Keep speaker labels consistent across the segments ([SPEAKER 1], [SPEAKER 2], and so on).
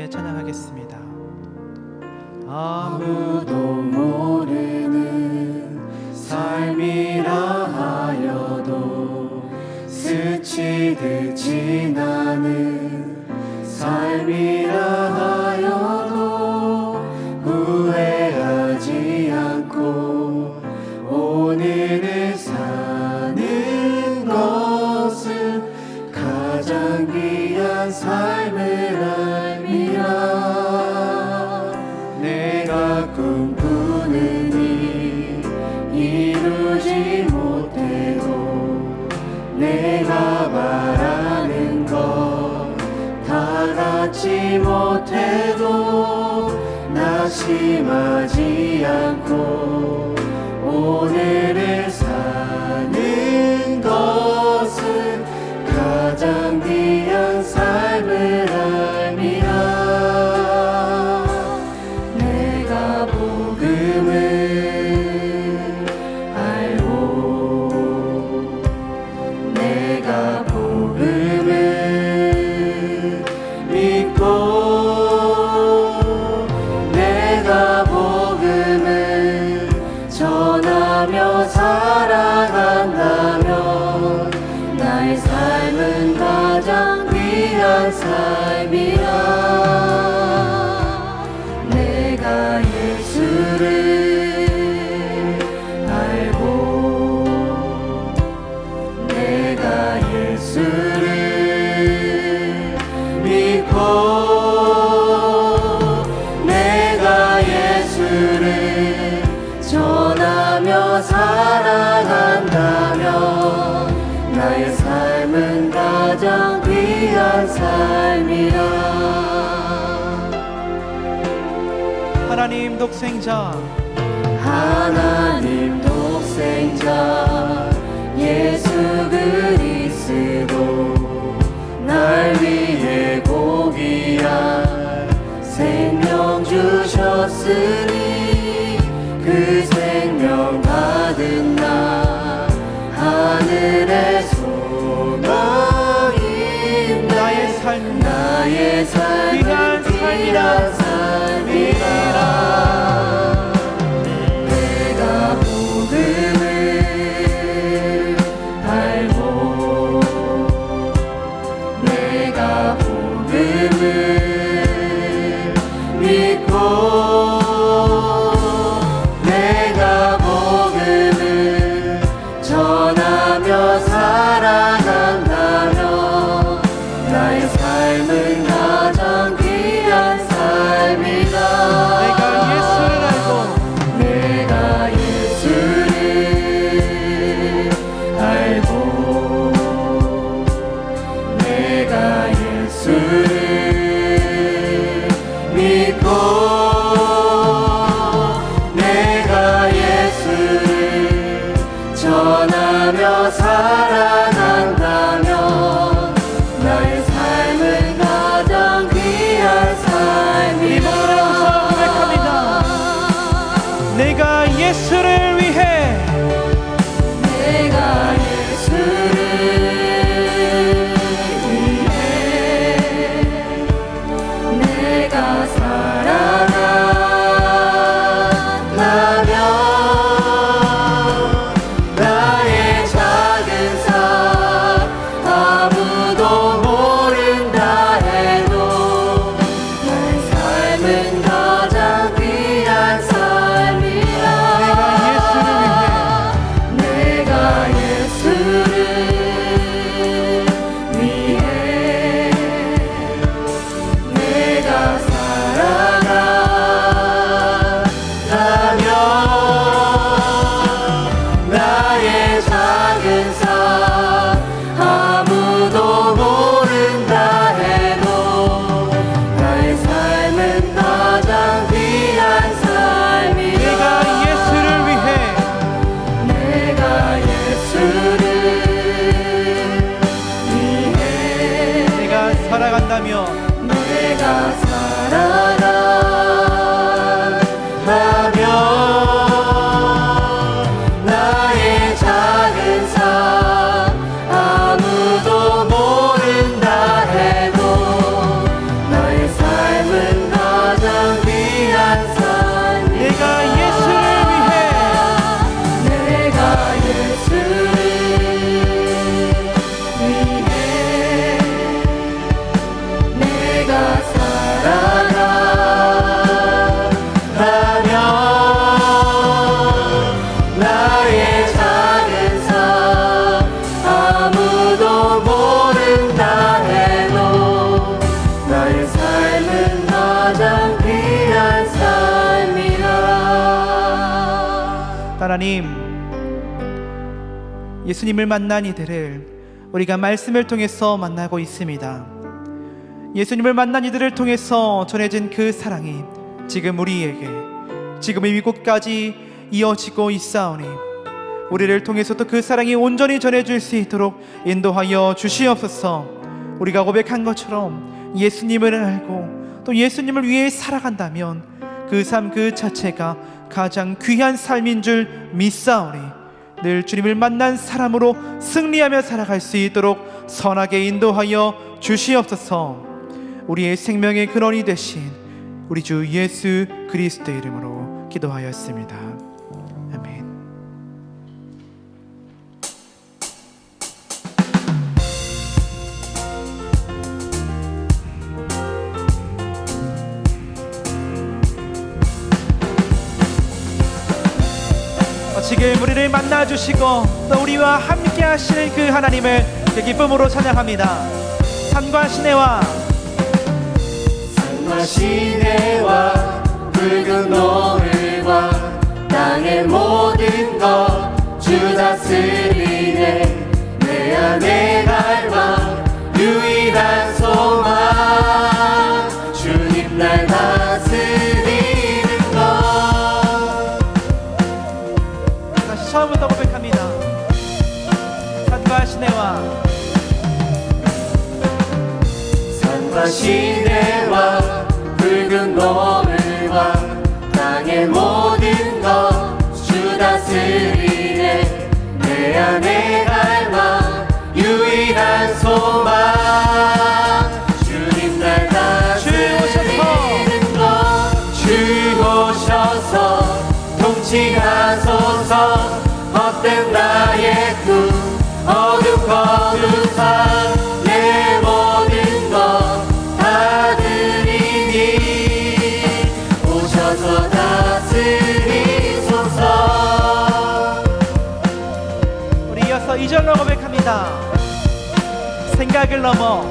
[SPEAKER 1] 함께 찬양하겠습니다.
[SPEAKER 2] 아무도 모르는 삶이라 하여도 스치듯 지나는 삶이라 하여도 후회하지 않고 오늘을 사는 것은 가장 귀한 삶을 알미라. 내가 꿈꾸는 일 이루지 못해도 내가 바라는 것 다 갖지 못해도 낙심하지 않고 오늘을 사는 것은 가장 귀한 삶을 알미라. 내가 복음을 알고 내가 복음을 믿고 내가 복음을 전하며 살아간다면 나의 삶은 가장 귀한 삶이라. 내가 예수를 알고 내가 예수를 믿고 내가 예수를 전하며 살아간다면 나의 삶은 가장 귀한 삶이라.
[SPEAKER 1] 하나님 독생자,
[SPEAKER 2] 하나님 독생자 예수 그리스도 날 위해 고귀한 생명 주셨으니 그 생명 받은 나 하늘의 소망인
[SPEAKER 1] 나의 삶,
[SPEAKER 2] 나의 삶은
[SPEAKER 1] 귀한 삶이라.
[SPEAKER 2] 내가 복음을 알고 내가 복음을 믿고 내가 복음을 전하며 살아간다면 나의 삶은 가장 귀한 삶이다. 내가 예수를 알고 내가 예수를 믿고 내가 예수를 전하며 살아간다면 나의 삶은 가장 귀한 삶이다.
[SPEAKER 1] 내가 예수를 위해
[SPEAKER 2] 내가 예수를 위해 내가 살아간다면 나의 작은 삶 아무도 모른다 해도 나의 삶은 가장 귀한 삶이라. 내가 예수를 위해 내가 살아간다면 나의 작은 삶 아무도 모른다 해도 나의 삶은 가장 귀한 삶이라. 내가 예수를 위해
[SPEAKER 1] 내가 살아간다면
[SPEAKER 2] 내가 살아간다면 나의 작은 삶 아무도 모른다 해도 나의 삶은
[SPEAKER 1] 하나님, 예수님을 만난 이들을 우리가 말씀을 통해서 만나고 있습니다. 예수님을 만난 이들을 통해서 전해진 그 사랑이 지금 우리에게, 지금 이 곳까지 이어지고 있사오니 우리를 통해서도 그 사랑이 온전히 전해질 수 있도록 인도하여 주시옵소서. 우리가 고백한 것처럼 예수님을 알고 또 예수님을 위해 살아간다면 그 삶 그 자체가 가장 귀한 삶인 줄 믿사오니 늘 주님을 만난 사람으로 승리하며 살아갈 수 있도록 선하게 인도하여 주시옵소서. 우리의 생명의 근원이 되신 우리 주 예수 그리스도의 이름으로 기도하였습니다. 아멘. 지금 우리를 만나주시고 또 우리와 함께 하시는 그 하나님을 기쁨으로 찬양합니다. 산과 시내와
[SPEAKER 2] 시내와 붉은 노을과 땅의 모든 것 주 다스리네. 내 안에 갈망 유일한 소망 주님 날 다스리는 것.
[SPEAKER 1] 다시 처음부터 고백합니다. 산과 시내와
[SPEAKER 2] 산과 시내와 붉은 노을과 땅의 모든 것 주 다스리네. 내 안에 갈망 유일한 소망 주님 날 다스리는 것. 주 오셔서 통치하소서. 헛된 나의 꿈 어둠 거두사 내 모든 것 다 드리니 오셔서 다스리소서.
[SPEAKER 1] 우리 이어서 2절로 고백합니다. 생각을 넘어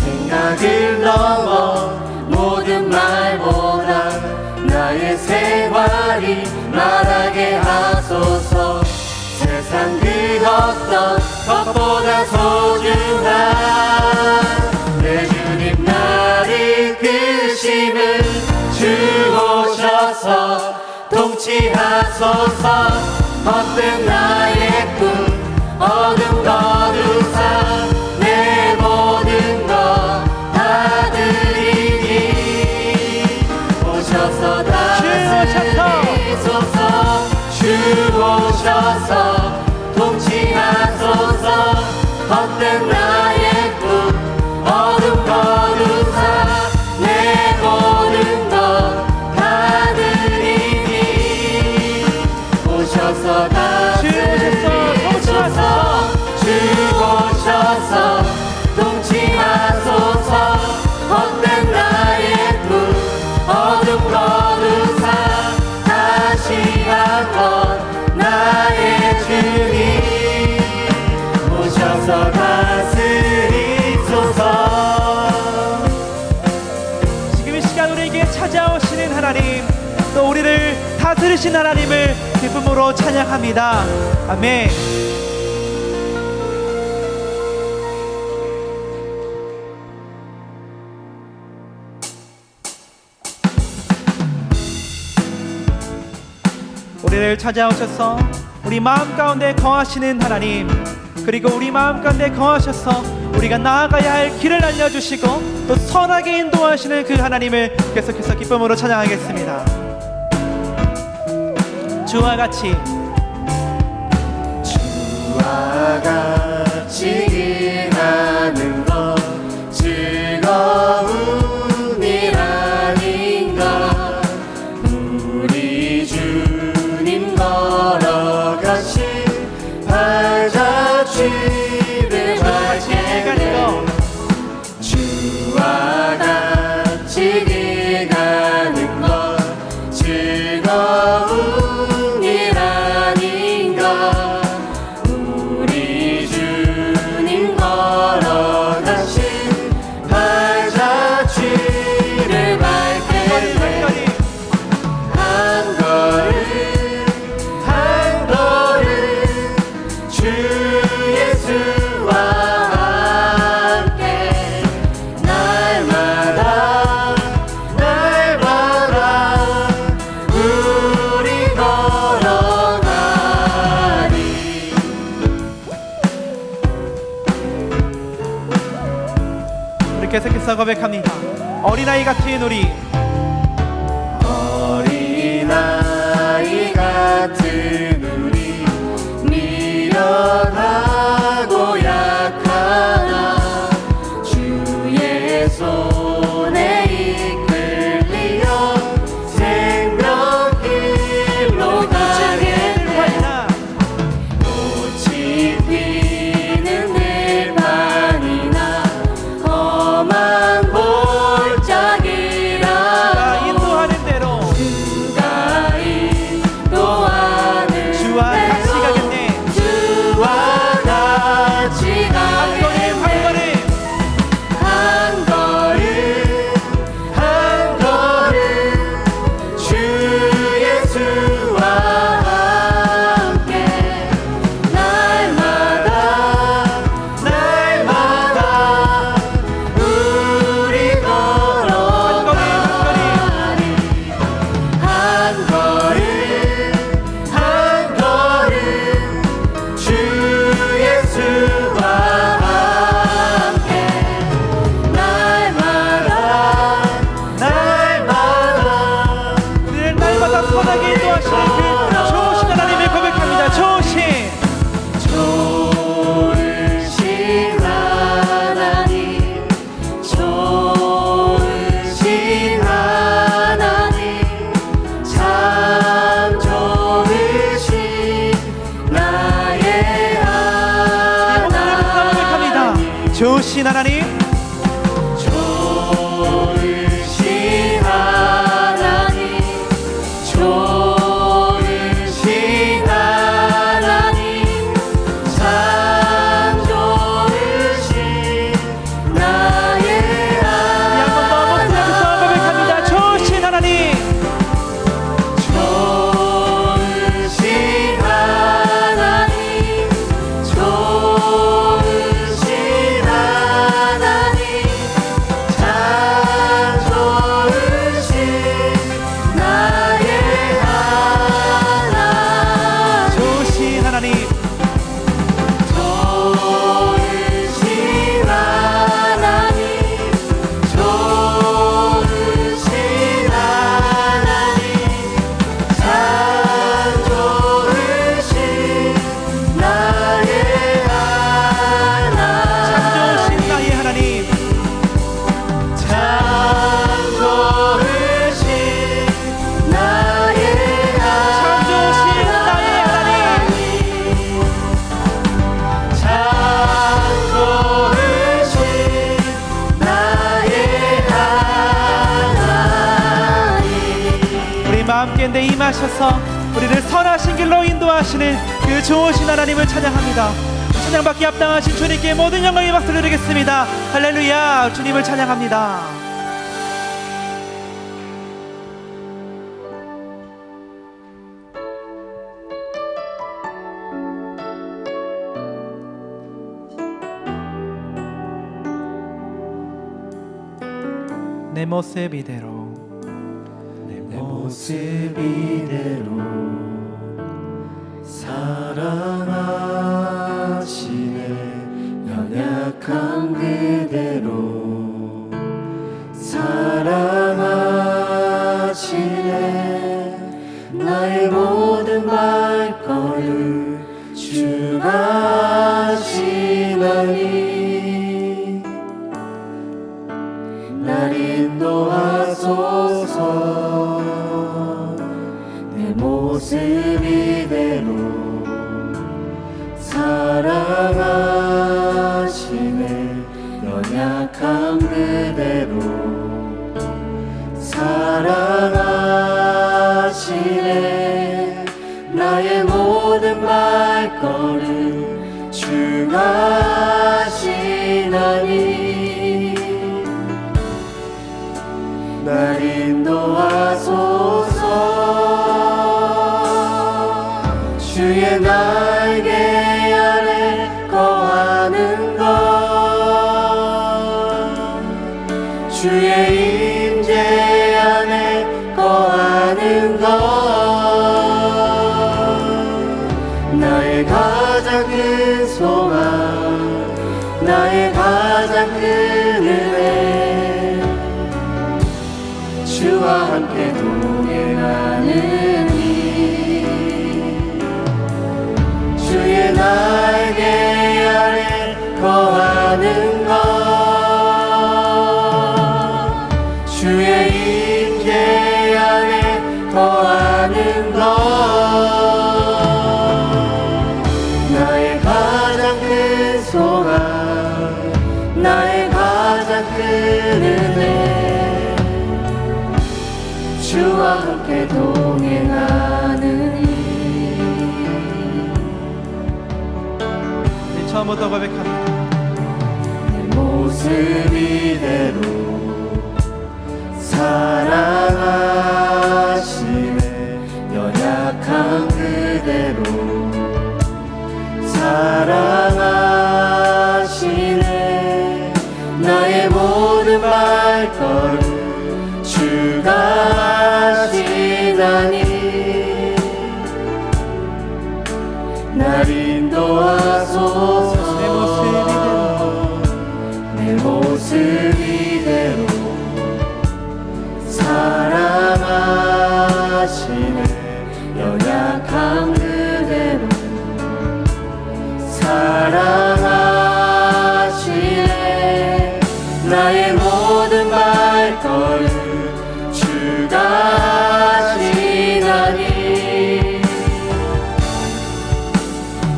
[SPEAKER 2] 생각을 넘어 모든 말보다 나의 생활이 말하게 하소서. 세상 그 어떤 것보다 소중한 내 주님 나를 이끄심을 주 오셔서 통치하소서. 헛된 나의 꿈 어둠 거두사 내 모든 것 다 드리니 오셔서 다스리소서. 주 오셔서 통치하소서. 헛된 나의 꿈 어둠 거두사 내 모든 것 다 드리니 오셔서 다스리소서. 주 오셔서 통치하소서. 헛된 나의 꿈 어둠 거두사 다시 한번 나의 주님 오셔서 다스리소서.
[SPEAKER 1] 지금 이 시간 우리에게 찾아오시는 하나님, 또 우리를 다스리신 하나님을 기쁨으로 찬양합니다. 아멘. 우리를 찾아오셔서 우리 마음 가운데 거하시는 하나님, 그리고 우리 마음 가운데 거하셔서 우리가 나아가야 할 길을 알려주시고 또 선하게 인도하시는 그 하나님을 계속해서 기쁨으로 찬양하겠습니다. 주와 같이
[SPEAKER 2] 주와 같이 일하는 것 즐거운 일 아닌가. 우리 주님 걸어가신 발자취를 밟게 주와 같이 길 가는 것 즐거운 일 아닌가. 예수와 함께 날마다 우리 걸어가리.
[SPEAKER 1] 우리 계속해서 고백합니다. 어린아이 같은 우리,
[SPEAKER 2] 어린아이 같은 우리, 미련하고 약하나 주의 손에 이끌리어 생명길로 가겠네. 꽃이 피는 들판이나 험한 골짜기라
[SPEAKER 1] 인도하는 대로
[SPEAKER 2] 주가 인도하는
[SPEAKER 1] 주와 같이 가겠네.
[SPEAKER 2] 주와 같이
[SPEAKER 1] 한 걸음
[SPEAKER 2] 가겠네.
[SPEAKER 1] 한 걸음
[SPEAKER 2] 한 걸음 주 예수와 함께 날마다 우리 걸어가리. 한 걸음 주 예수와 함께 날마다
[SPEAKER 1] 우리를 날마다 선하게 인도하시는 그 좋으신 하나님을 고백합니다. 좋으신
[SPEAKER 2] 하나님, 좋으신 하나님, 참 좋으신 나의
[SPEAKER 1] 고백합니다.
[SPEAKER 2] 하나님,
[SPEAKER 1] 좋으신 하나님,
[SPEAKER 2] 좋으신 하나님, 좋으신 하나님, 참 좋으신 나의
[SPEAKER 1] 한번 더 목소리에서 고백합니다. 좋으신 하나님,
[SPEAKER 2] 좋으신 하나님, 좋으신 하나님, 참 좋으신 나의 하나님,
[SPEAKER 1] 좋으신 하나님,
[SPEAKER 2] 좋으신 하나님, 좋으신 하나님, 참 좋으신 나의 하나님,
[SPEAKER 1] 참 좋으신 나의 하나님,
[SPEAKER 2] 참 좋으신 나의 하나님,
[SPEAKER 1] 우리 마음께 내 임하셔서 우리를 선하신 길로 인도하시는 그 좋으신 하나님을 찬양합니다. 찬양받기 합당하신 주님께 모든 영광의 박수를 드리겠습니다. 할렐루야. 주님을 찬양합니다. 내 모습 이대로,
[SPEAKER 2] 내 모습 이대로 사랑하시네. 연약한 그대로 사랑하시네. 나의 모든 발걸음 주가 하시나니 날 인도하소서. 내 모습 이대로 사랑하시네. 연약한 그대로 사랑하시네. 나의 모든 발걸음 주가 하시나니 날 인도하소서. 주의 날개 아래 가장 큰 소망 나의 가장 큰 은혜 주와 함께 동행하는 일 주의 날개 아래 거하는 것 주의 임재 아래 거하는 것 나의 가장 큰 소망 나의 가장 큰 은혜 주와 함께 동행하는 일
[SPEAKER 1] 처음부터 고백합니다.
[SPEAKER 2] 내 모습 이대로 사랑하시네 연약한 그대로 사랑하시네 나의 모든 발걸음 주가 하시다니 날 인도하소서 내 모습 이대로 사랑하시네 연약한 그대로 사랑하시네 나의 모든 발걸음 주가 하시다니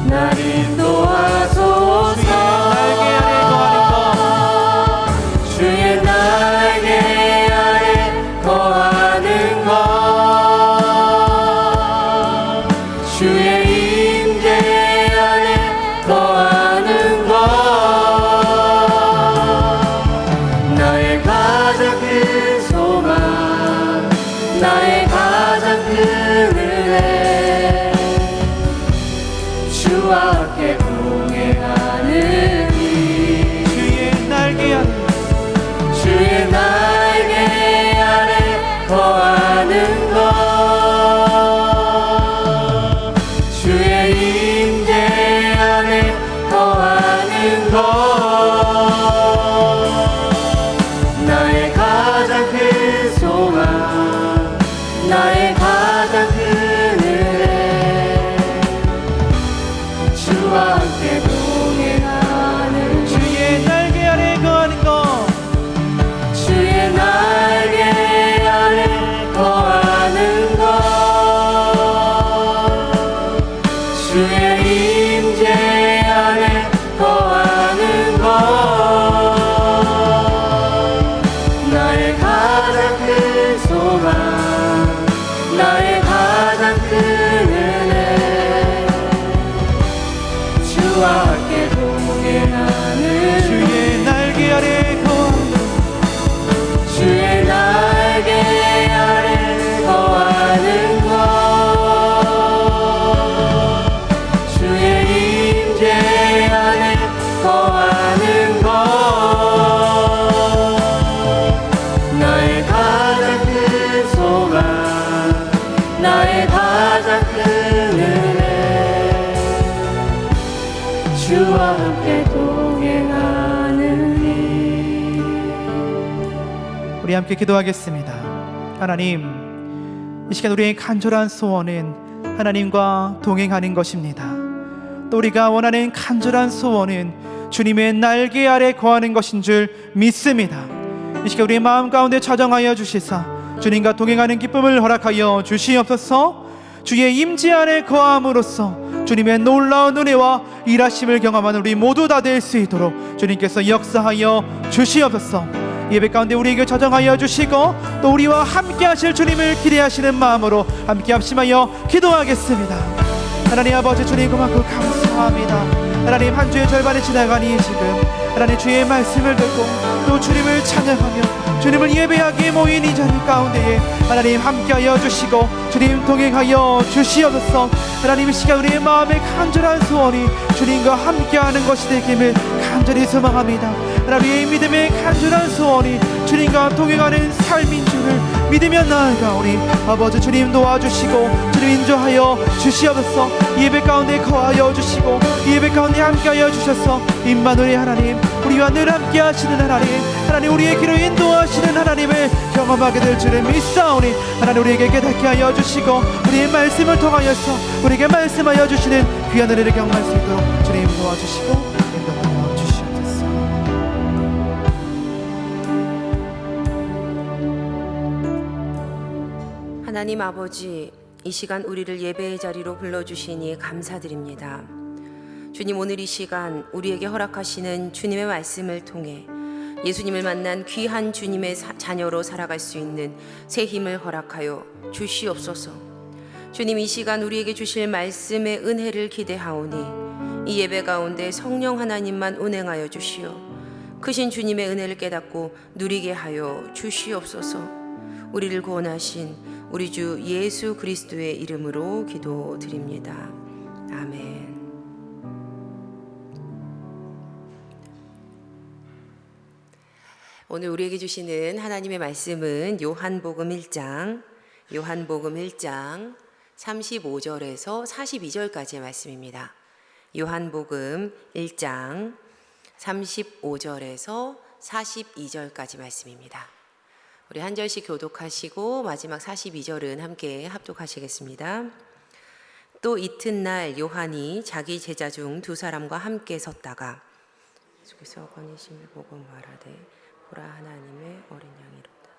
[SPEAKER 2] 날 인도하소서 주의 날개 아래 거하는 것 주의 임재 안에 거하는 것 나의 가장 큰 소망 나의 가장 큰 은혜 주와 함께 동행하는 일
[SPEAKER 1] 주의 날개 아래
[SPEAKER 2] 주의 날개 아래 거하는 것 주의 임재 안에 거하는 것 나의 가장 큰 소망 나의 가장 큰 은혜 주와 함께 동행하는
[SPEAKER 1] 주의 날개 아래 거하는 것
[SPEAKER 2] 주의 날개 아래 거하는 것 주의 임재 안에 거하는 것 나의 가장 큰 소망 나의 가장 큰 은혜 주와 함께 동행하는
[SPEAKER 1] 주의 날개 아래 거하는
[SPEAKER 2] 주의 날개 아래 거하는 것 주의 임재 안에 거하는 것 나의 가장 큰 소망 나의 가장 큰 은혜 주와 함께 동행하는 일
[SPEAKER 1] 우리 함께 기도하겠습니다. 하나님, 이 시간 우리의 간절한 소원은 하나님과 동행하는 것입니다. 또 우리가 원하는 간절한 소원은 주님의 날개 아래 거하는 것인 줄 믿습니다. 이 시간 우리의 마음 가운데 자정하여 주시사 주님과 동행하는 기쁨을 허락하여 주시옵소서. 주의 임재 안에 거함으로써 주님의 놀라운 은혜와 일하심을 경험하는 우리 모두 다 될 수 있도록 주님께서 역사하여 주시옵소서. 예배 가운데 우리에게 자정하여 주시고 또 우리와 함께 하실 주님을 기대하시는 마음으로 함께 합심하여 기도하겠습니다. 하나님 아버지, 주님 그만큼 감사합니다. 하나님, 한 주의 절반이 지나가니 지금 하나님 주의 말씀을 듣고 또 주님을 찬양하며 주님을 예배하기에 모인 이 자리 가운데에 하나님 함께하여 주시고 주님 동행하여 주시옵소서. 하나님, 이 시간 우리의 마음의 간절한 소원이 주님과 함께하는 것이 되기를 간절히 소망합니다. 우리의 믿음의 간절한 소원이 주님과 동행하는 삶인 줄을 믿으며 나아가오니 아버지 주님 도와주시고 주님 인도하여 주시옵소서. 이 예배 가운데 거하여 주시고 이 예배 가운데 함께하여 주셔서 임마누엘 하나님, 우리와 늘 함께 하시는 하나님 우리의 길을 인도하시는 하나님을 경험하게 될 줄을 믿사오니 하나님 우리에게 깨닫게 하여 주시고 우리의 말씀을 통하여서 우리에게 말씀하여 주시는 귀한 은혜를 경험할 수 있도록 주님 도와주시고 인도하여 주시옵소서.
[SPEAKER 3] 하나님 아버지, 이 시간 우리를 예배의 자리로 불러주시니 감사드립니다. 주님, 오늘 이 시간 우리에게 허락하시는 주님의 말씀을 통해 예수님을 만난 귀한 주님의 자녀로 살아갈 수 있는 새 힘을 허락하여 주시옵소서. 주님, 이 시간 우리에게 주실 말씀의 은혜를 기대하오니 이 예배 가운데 성령 하나님만 운행하여 주시어 크신 주님의 은혜를 깨닫고 누리게 하여 주시옵소서. 우리를 구원하신 우리 주 예수 그리스도의 이름으로 기도드립니다. 아멘. 오늘 우리에게 주시는 하나님의 말씀은 요한복음 1장 35절에서 42절까지의 말씀입니다. 요한복음 1장 35절에서 42절까지 말씀입니다. 우리 한 절씩 교독하시고 마지막 42절은 함께 합독하시겠습니다. 또 이튿날 요한이 자기 제자 중 두 사람과 함께 섰다가 예수께서 거니심을 보고 말하되 보라, 하나님의 어린 양이로다.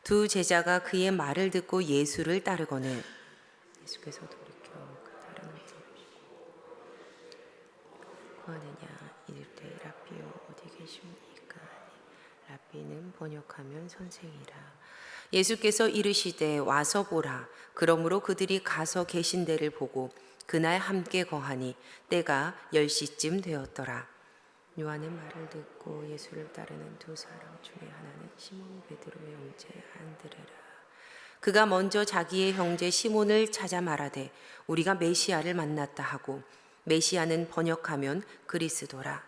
[SPEAKER 3] 두 제자가 그의 말을 듣고 예수를 따르거늘 예수께서 돌이켜 그 다른 구하느냐 이르되 라삐여 어디 계십니까? 라삐는 번역하면 선생이라. 예수께서 이르시되 와서 보라. 그러므로 그들이 가서 계신 데를 보고 그날 함께 거하니 때가 10시쯤 되었더라. 요한의 말을 듣고 예수를 따르는 두 사람 중에 하나는 시몬 베드로의 형제 안드레라. 그가 먼저 자기의 형제 시몬을 찾아 말하되 우리가 메시아를 만났다 하고, 메시아는 번역하면 그리스도라.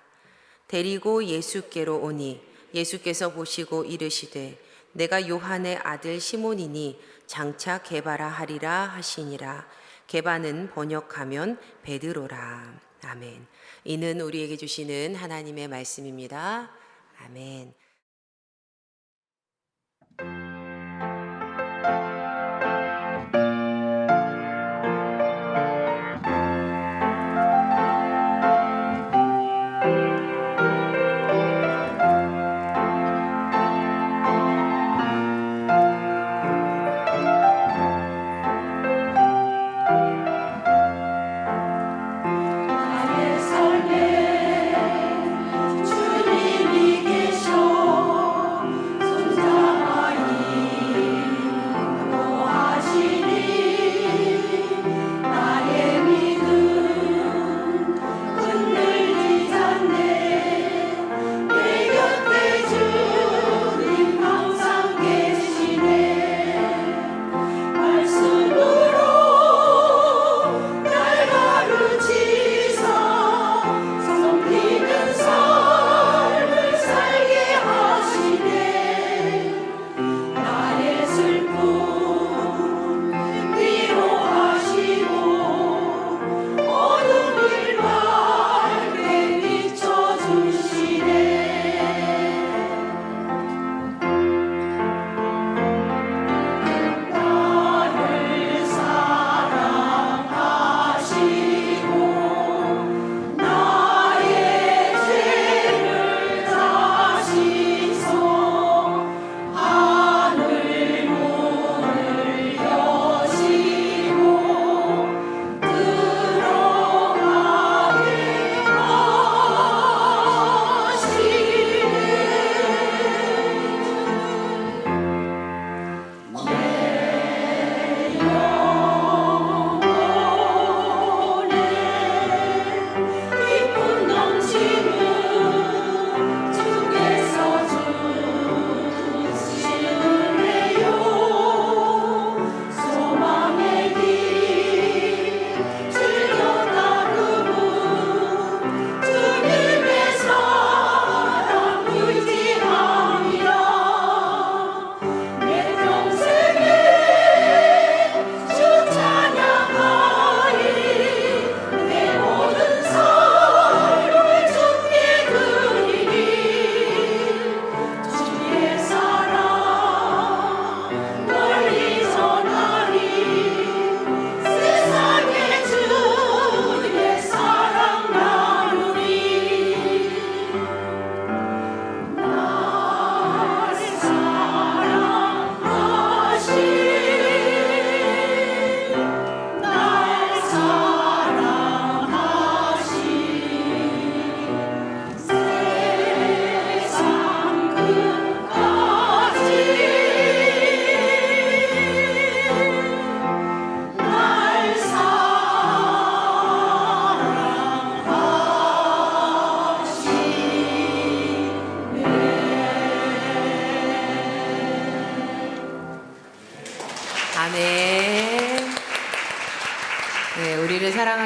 [SPEAKER 3] 데리고 예수께로 오니 예수께서 보시고 이르시되 내가 요한의 아들 시몬이니 장차 게바라 하리라 하시니라. 게바는 번역하면 베드로라. 아멘. 이는 우리에게 주시는 하나님의 말씀입니다. 아멘.
[SPEAKER 2] 주님이 계셔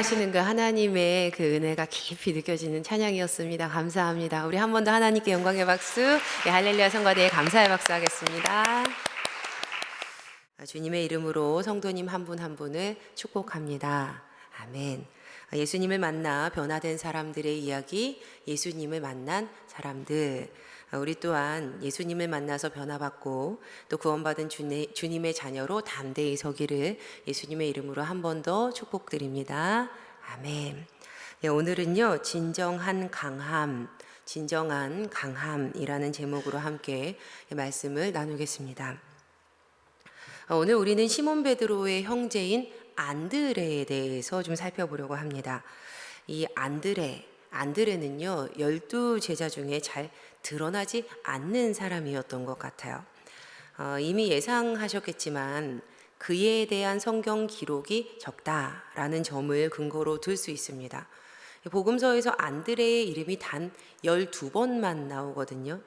[SPEAKER 3] 사랑하시는 그 하나님의 그 은혜가 깊이 느껴지는 찬양이었습니다. 감사합니다. 우리 한 번 더 하나님께 영광의 박수, 할렐루야 성가대에 감사의 박수 하겠습니다. 주님의 이름으로 성도님 한 분 한 분을 축복합니다. 아멘. 예수님을 만나 변화된 사람들의 이야기, 예수님을 만난 사람들. 우리 또한 예수님을 만나서 변화받고 또 구원받은 주님의 자녀로 담대히 서기를 예수님의 이름으로 한 번 더 축복드립니다. 아멘. 오늘은요, 진정한 강함이라는 제목으로 함께 말씀을 나누겠습니다. 오늘 우리는 시몬 베드로의 형제인 안드레에 대해서 좀 살펴보려고 합니다. 이 안드레는요, 12제자 중에 잘 드러나지 않는 사람이었던 것 같아요. 이미 예상하셨겠지만 그에 대한 성경 기록이 적다라는 점을 근거로 들 수 있습니다. 복음서에서 안드레의 이름이 단 12번만 나오거든요.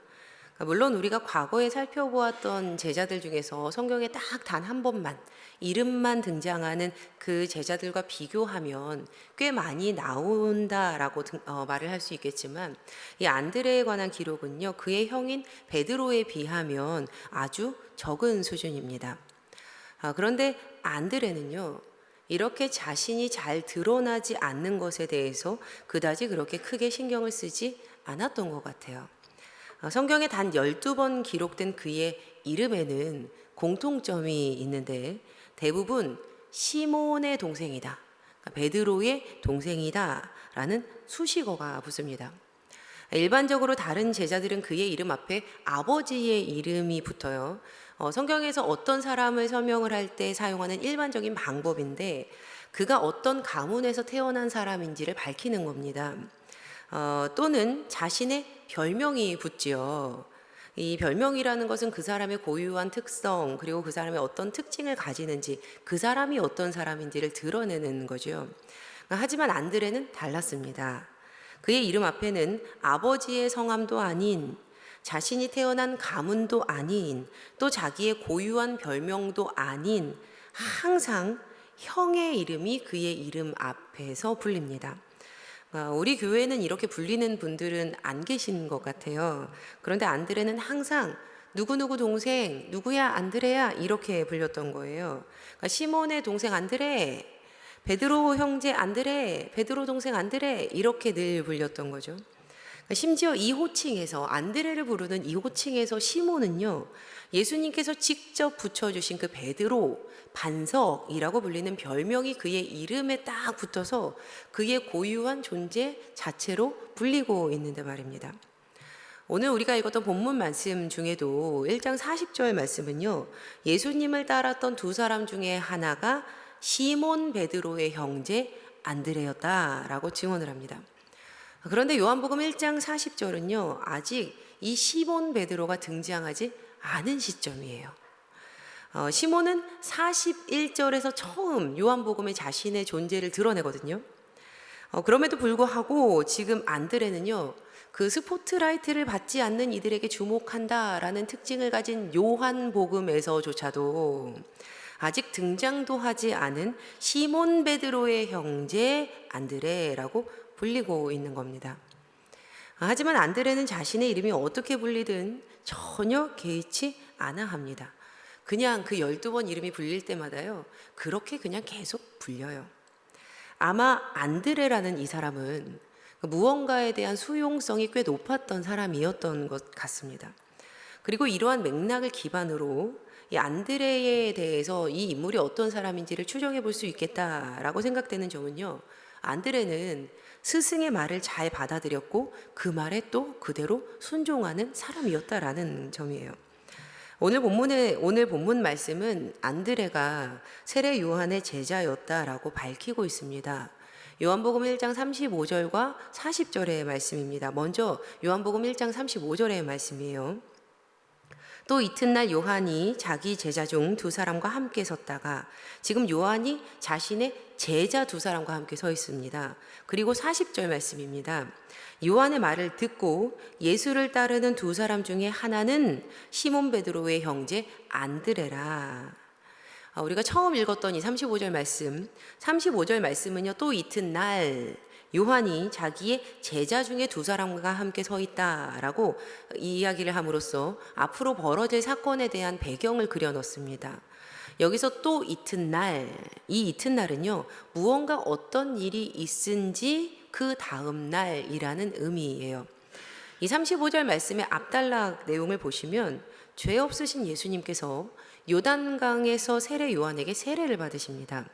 [SPEAKER 3] 물론 우리가 과거에 살펴보았던 제자들 중에서 성경에 딱 단 한 번만 이름만 등장하는 그 제자들과 비교하면 꽤 많이 나온다라고 말을 할 수 있겠지만, 이 안드레에 관한 기록은요, 그의 형인 베드로에 비하면 아주 적은 수준입니다. 그런데 안드레는요, 이렇게 자신이 잘 드러나지 않는 것에 대해서 그다지 그렇게 크게 신경을 쓰지 않았던 것 같아요. 성경에 단 12번 기록된 그의 이름에는 공통점이 있는데 대부분 시몬의 동생이다, 베드로의 동생이다 라는 수식어가 붙습니다. 일반적으로 다른 제자들은 그의 이름 앞에 아버지의 이름이 붙어요. 성경에서 어떤 사람을 설명을 할 때 사용하는 일반적인 방법인데, 그가 어떤 가문에서 태어난 사람인지를 밝히는 겁니다. 또는 자신의 별명이 붙지요. 이 별명이라는 것은 그 사람의 고유한 특성, 그리고 그 사람의 어떤 특징을 가지는지, 그 사람이 어떤 사람인지를 드러내는 거죠. 하지만 안드레는 달랐습니다. 그의 이름 앞에는 아버지의 성함도 아닌, 자신이 태어난 가문도 아닌, 또 자기의 고유한 별명도 아닌, 항상 형의 이름이 그의 이름 앞에서 불립니다. 우리 교회는 이렇게 불리는 분들은 안 계신 것 같아요. 그런데 안드레는 항상 누구누구 동생, 누구야 안드레야 이렇게 불렸던 거예요. 시몬의 동생 안드레, 베드로 형제 안드레, 베드로 동생 안드레 이렇게 늘 불렸던 거죠. 심지어 이 호칭에서, 안드레를 부르는 이 호칭에서 시몬은요, 예수님께서 직접 붙여주신 그 베드로, 반석이라고 불리는 별명이 그의 이름에 딱 붙어서 그의 고유한 존재 자체로 불리고 있는데 말입니다. 오늘 우리가 읽었던 본문 말씀 중에도 1장 40절 말씀은요, 예수님을 따랐던 두 사람 중에 하나가 시몬 베드로의 형제 안드레였다라고 증언을 합니다. 그런데 요한복음 1장 40절은요, 아직 이 시몬 베드로가 등장하지 않은 시점이에요. 시몬은 41절에서 처음 요한복음에 자신의 존재를 드러내거든요. 그럼에도 불구하고 지금 안드레는요, 그 스포트라이트를 받지 않는 이들에게 주목한다라는 특징을 가진 요한복음에서조차도 아직 등장도 하지 않은 시몬 베드로의 형제 안드레라고 불리고 있는 겁니다. 하지만 안드레는 자신의 이름이 어떻게 불리든 전혀 개의치 않아 합니다. 그냥 그 12번 이름이 불릴 때마다요, 그렇게 그냥 계속 불려요. 아마 안드레라는 이 사람은 무언가에 대한 수용성이 꽤 높았던 사람이었던 것 같습니다. 그리고 이러한 맥락을 기반으로 이 안드레에 대해서 이 인물이 어떤 사람인지를 추정해 볼 수 있겠다라고 생각되는 점은요, 안드레는 스승의 말을 잘 받아들였고 그 말에 또 그대로 순종하는 사람이었다라는 점이에요. 오늘 본문 말씀은 안드레가 세례 요한의 제자였다라고 밝히고 있습니다. 요한복음 1장 35절과 40절의 말씀입니다. 먼저 요한복음 1장 35절의 말씀이에요. 또 이튿날 요한이 자기 제자 중 두 사람과 함께 섰다가, 지금 요한이 자신의 제자 두 사람과 함께 서 있습니다. 그리고 40절 말씀입니다. 요한의 말을 듣고 예수를 따르는 두 사람 중에 하나는 시몬 베드로의 형제 안드레라. 우리가 처음 읽었던 이 35절 말씀, 35절 말씀은요, 또 이튿날 요한이 자기의 제자 중에 두 사람과 함께 서 있다라고 이야기를 함으로써 앞으로 벌어질 사건에 대한 배경을 그려놓습니다. 여기서 또 이튿날, 이 이튿날은요, 무언가 어떤 일이 있은지 그 다음 날이라는 의미예요. 이 35절 말씀의 앞단락 내용을 보시면 죄 없으신 예수님께서 요단강에서 세례 요한에게 세례를 받으십니다.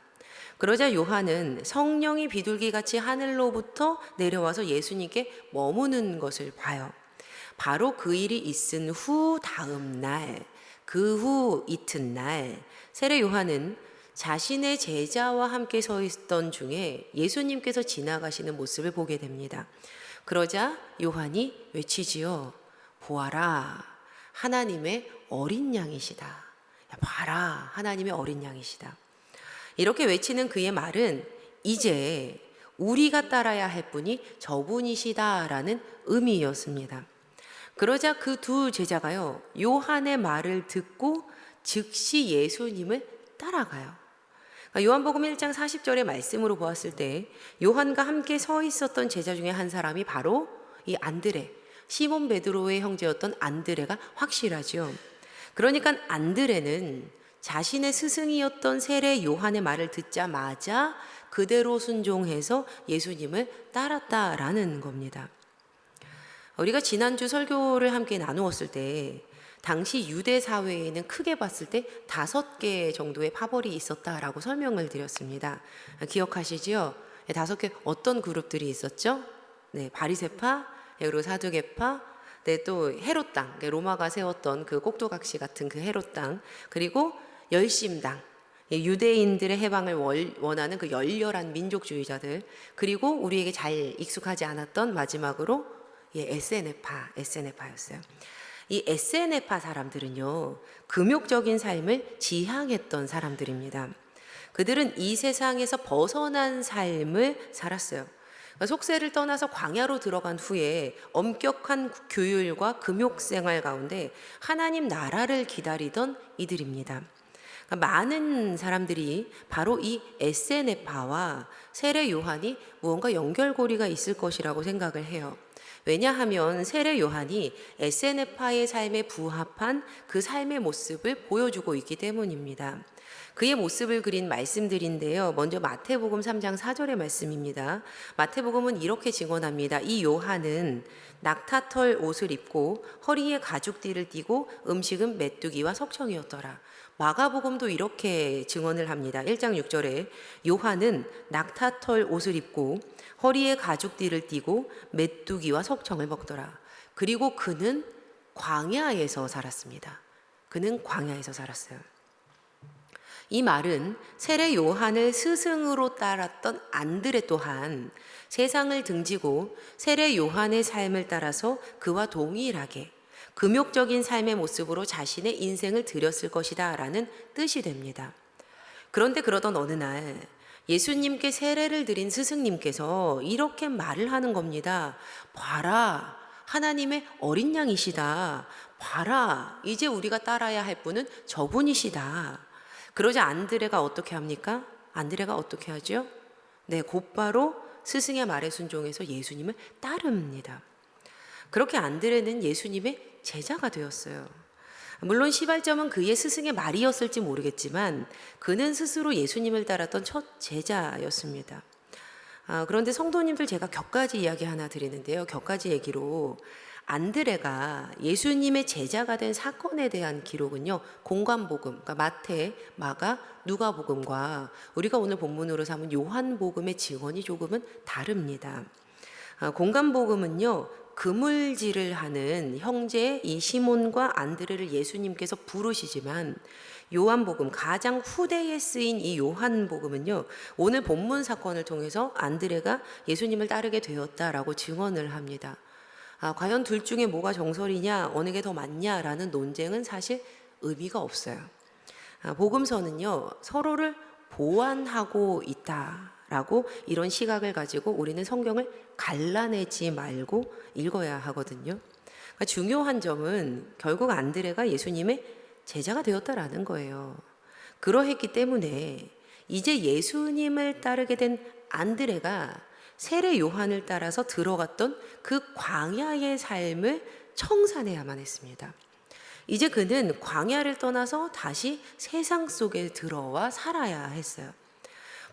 [SPEAKER 3] 그러자 요한은 성령이 비둘기같이 하늘로부터 내려와서 예수님께 머무는 것을 봐요. 바로 그 일이 있은 후 다음 날, 그 후 이튿날 세례 요한은 자신의 제자와 함께 서 있던 중에 예수님께서 지나가시는 모습을 보게 됩니다. 그러자 요한이 외치지요. 보아라, 하나님의 어린 양이시다. 야, 봐라, 하나님의 어린 양이시다. 이렇게 외치는 그의 말은 이제 우리가 따라야 할 분이 저분이시다라는 의미였습니다. 그러자 그 두 제자가요, 요한의 말을 듣고 즉시 예수님을 따라가요. 요한복음 1장 40절의 말씀으로 보았을 때 요한과 함께 서 있었던 제자 중에 한 사람이 바로 이 안드레, 시몬 베드로의 형제였던 안드레가 확실하죠. 그러니까 안드레는 자신의 스승이었던 세례 요한의 말을 듣자마자 그대로 순종해서 예수님을 따랐다라는 겁니다. 우리가 지난주 설교를 함께 나누었을 때 당시 유대 사회에는 크게 봤을 때 5개 정도의 파벌이 있었다라고 설명을 드렸습니다. 기억하시지요? 5개 어떤 그룹들이 있었죠? 네, 바리새파, 그리고 사두개파, 네, 또 헤롯 땅, 로마가 세웠던 그 꼭두각시 같은 그 헤롯 땅, 그리고 열심당, 유대인들의 해방을 원하는 그 열렬한 민족주의자들, 그리고 우리에게 잘 익숙하지 않았던 마지막으로 에세네파였어요. 이 에세네파 사람들은요, 금욕적인 삶을 지향했던 사람들입니다. 그들은 이 세상에서 벗어난 삶을 살았어요. 속세를 떠나서 광야로 들어간 후에 엄격한 규율과 금욕 생활 가운데 하나님 나라를 기다리던 이들입니다. 많은 사람들이 바로 이 에세네파와 세례 요한이 무언가 연결고리가 있을 것이라고 생각을 해요. 왜냐하면 세례 요한이 에세네파의 삶에 부합한 그 삶의 모습을 보여주고 있기 때문입니다. 그의 모습을 그린 말씀들인데요. 먼저 마태복음 3장 4절의 말씀입니다. 마태복음은 이렇게 증언합니다. 이 요한은 낙타털 옷을 입고 허리에 가죽띠를 띠고 음식은 메뚜기와 석청이었더라. 마가복음도 이렇게 증언을 합니다. 1장 6절에 요한은 낙타털 옷을 입고 허리에 가죽띠를 띠고 메뚜기와 석청을 먹더라. 그리고 그는 광야에서 살았습니다. 그는 광야에서 살았어요. 이 말은 세례 요한을 스승으로 따랐던 안드레 또한 세상을 등지고 세례 요한의 삶을 따라서 그와 동일하게 금욕적인 삶의 모습으로 자신의 인생을 드렸을 것이다 라는 뜻이 됩니다. 그런데 그러던 어느 날 예수님께 세례를 드린 스승님께서 이렇게 말을 하는 겁니다. 봐라, 하나님의 어린 양이시다. 봐라, 이제 우리가 따라야 할 분은 저분이시다. 그러자 안드레가 어떻게 합니까? 안드레가 어떻게 하죠? 네, 곧바로 스승의 말에 순종해서 예수님을 따릅니다. 그렇게 안드레는 예수님의 제자가 되었어요. 물론 시발점은 그의 스승의 말이었을지 모르겠지만 그는 스스로 예수님을 따랐던 첫 제자였습니다. 그런데 성도님들, 제가 격가지 이야기 하나 드리는데요. 격가지 얘기로 안드레가 예수님의 제자가 된 사건에 대한 기록은요, 공관복음, 그러니까 마태, 마가, 누가복음과 우리가 오늘 본문으로 삼은 요한복음의 증언이 조금은 다릅니다. 공관복음은요, 그물질을 하는 형제 이 시몬과 안드레를 예수님께서 부르시지만, 요한복음, 가장 후대에 쓰인 이 요한복음은요, 오늘 본문 사건을 통해서 안드레가 예수님을 따르게 되었다라고 증언을 합니다. 과연 둘 중에 뭐가 정설이냐, 어느 게 더 맞냐라는 논쟁은 사실 의미가 없어요. 복음서는요, 서로를 보완하고 있다라고 이런 시각을 가지고 우리는 성경을 갈라내지 말고 읽어야 하거든요. 그러니까 중요한 점은 결국 안드레가 예수님의 제자가 되었다라는 거예요. 그러했기 때문에 이제 예수님을 따르게 된 안드레가 세례 요한을 따라서 들어갔던 그 광야의 삶을 청산해야만 했습니다. 이제 그는 광야를 떠나서 다시 세상 속에 들어와 살아야 했어요.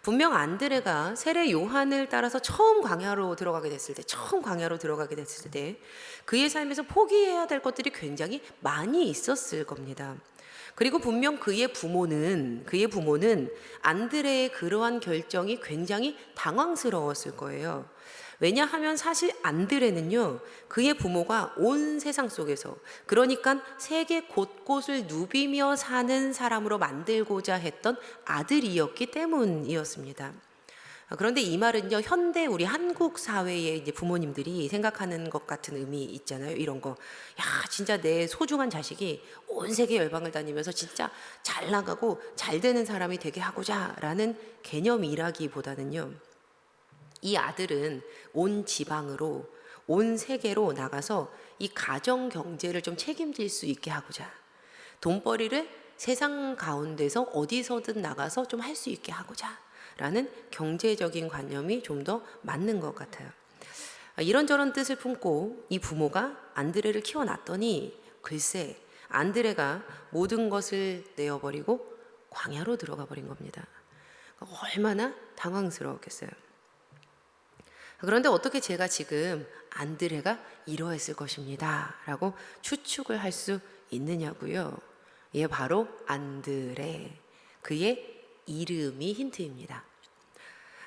[SPEAKER 3] 분명 안드레가 세례 요한을 따라서 처음 광야로 들어가게 됐을 때 그의 삶에서 포기해야 될 것들이 굉장히 많이 있었을 겁니다. 그리고 분명 그의 부모는 안드레의 그러한 결정이 굉장히 당황스러웠을 거예요. 왜냐하면 사실 안드레는요, 그의 부모가 온 세상 속에서, 그러니까 세계 곳곳을 누비며 사는 사람으로 만들고자 했던 아들이었기 때문이었습니다. 그런데 이 말은요, 현대 우리 한국 사회의 이제 부모님들이 생각하는 것 같은 의미 있잖아요. 이런 거. 야, 진짜 내 소중한 자식이 온 세계 열방을 다니면서 진짜 잘 나가고 잘 되는 사람이 되게 하고자 라는 개념이라기보다는요, 이 아들은 온 지방으로, 온 세계로 나가서 이 가정 경제를 좀 책임질 수 있게 하고자, 돈벌이를 세상 가운데서 어디서든 나가서 좀 할 수 있게 하고자 라는 경제적인 관념이 좀 더 맞는 것 같아요. 이런저런 뜻을 품고 이 부모가 안드레를 키워놨더니 글쎄 안드레가 모든 것을 내어버리고 광야로 들어가 버린 겁니다. 얼마나 당황스러웠겠어요. 그런데 어떻게 제가 지금 안드레가 이러했을 것입니다 라고 추측을 할 수 있느냐고요. 예, 바로 안드레, 그의 이름이 힌트입니다.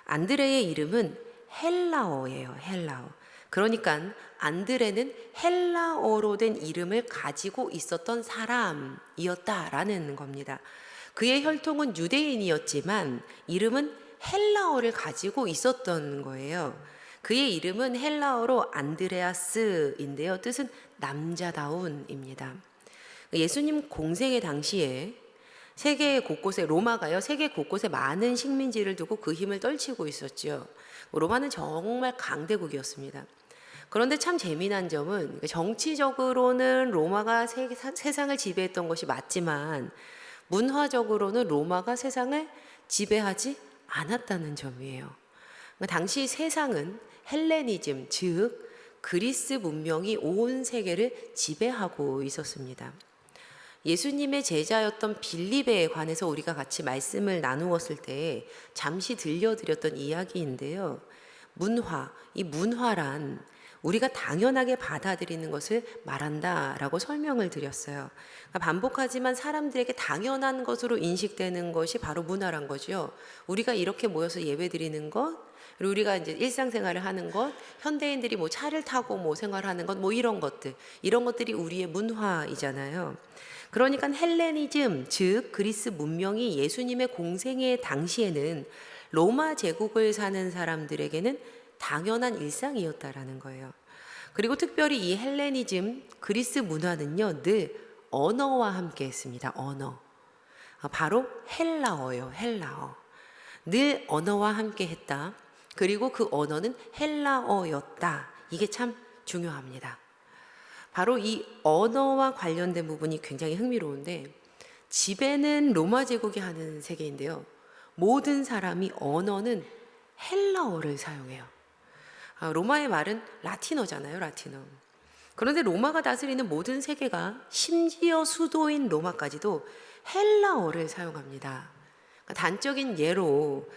[SPEAKER 3] 안드레의 이름은 헬라어예요. 헬라어. 그러니까 안드레는 헬라어로 된 이름을 가지고 있었던 사람이었다라는 겁니다. 그의 혈통은 유대인이었지만 이름은 헬라어를 가지고 있었던 거예요. 그의 이름은 헬라어로 안드레아스인데요. 뜻은 남자다운입니다. 예수님 공생의 당시에 세계 곳곳에, 로마가요, 세계 곳곳에 많은 식민지를 두고 그 힘을 떨치고 있었죠. 로마는 정말 강대국이었습니다. 그런데 참 재미난 점은 정치적으로는 로마가 세상을 지배했던 것이 맞지만 문화적으로는 로마가 세상을 지배하지 않았다는 점이에요. 당시 세상은 헬레니즘, 즉 그리스 문명이 온 세계를 지배하고 있었습니다. 예수님의 제자였던 빌립에 관해서 우리가 같이 말씀을 나누었을 때 잠시 들려드렸던 이야기인데요. 이 문화란 우리가 당연하게 받아들이는 것을 말한다라고 설명을 드렸어요. 그러니까 반복하지만 사람들에게 당연한 것으로 인식되는 것이 바로 문화란 거죠. 우리가 이렇게 모여서 예배드리는 것, 그리고 우리가 이제 일상생활을 하는 것, 현대인들이 뭐 차를 타고 뭐 생활하는 것, 뭐 이런 것들이 우리의 문화이잖아요. 그러니까 헬레니즘, 즉 그리스 문명이 예수님의 공생의 당시에는 로마 제국을 사는 사람들에게는 당연한 일상이었다라는 거예요. 그리고 특별히 이 헬레니즘, 그리스 문화는요, 늘 언어와 함께 했습니다. 언어. 바로 헬라어예요. 헬라어. 늘 언어와 함께 했다. 그리고 그 언어는 헬라어였다. 이게 참 중요합니다. 바로 이 언어와 관련된 부분이 굉장히 흥미로운데, 지배는 로마 제국이 하는 세계인데요. 모든 사람이 언어는 헬라어를 사용해요. 로마의 말은 라틴어잖아요. 라틴어. 그런데 로마가 다스리는 모든 세계가, 심지어 수도인 로마까지도 헬라어를 사용합니다. 단적인 예로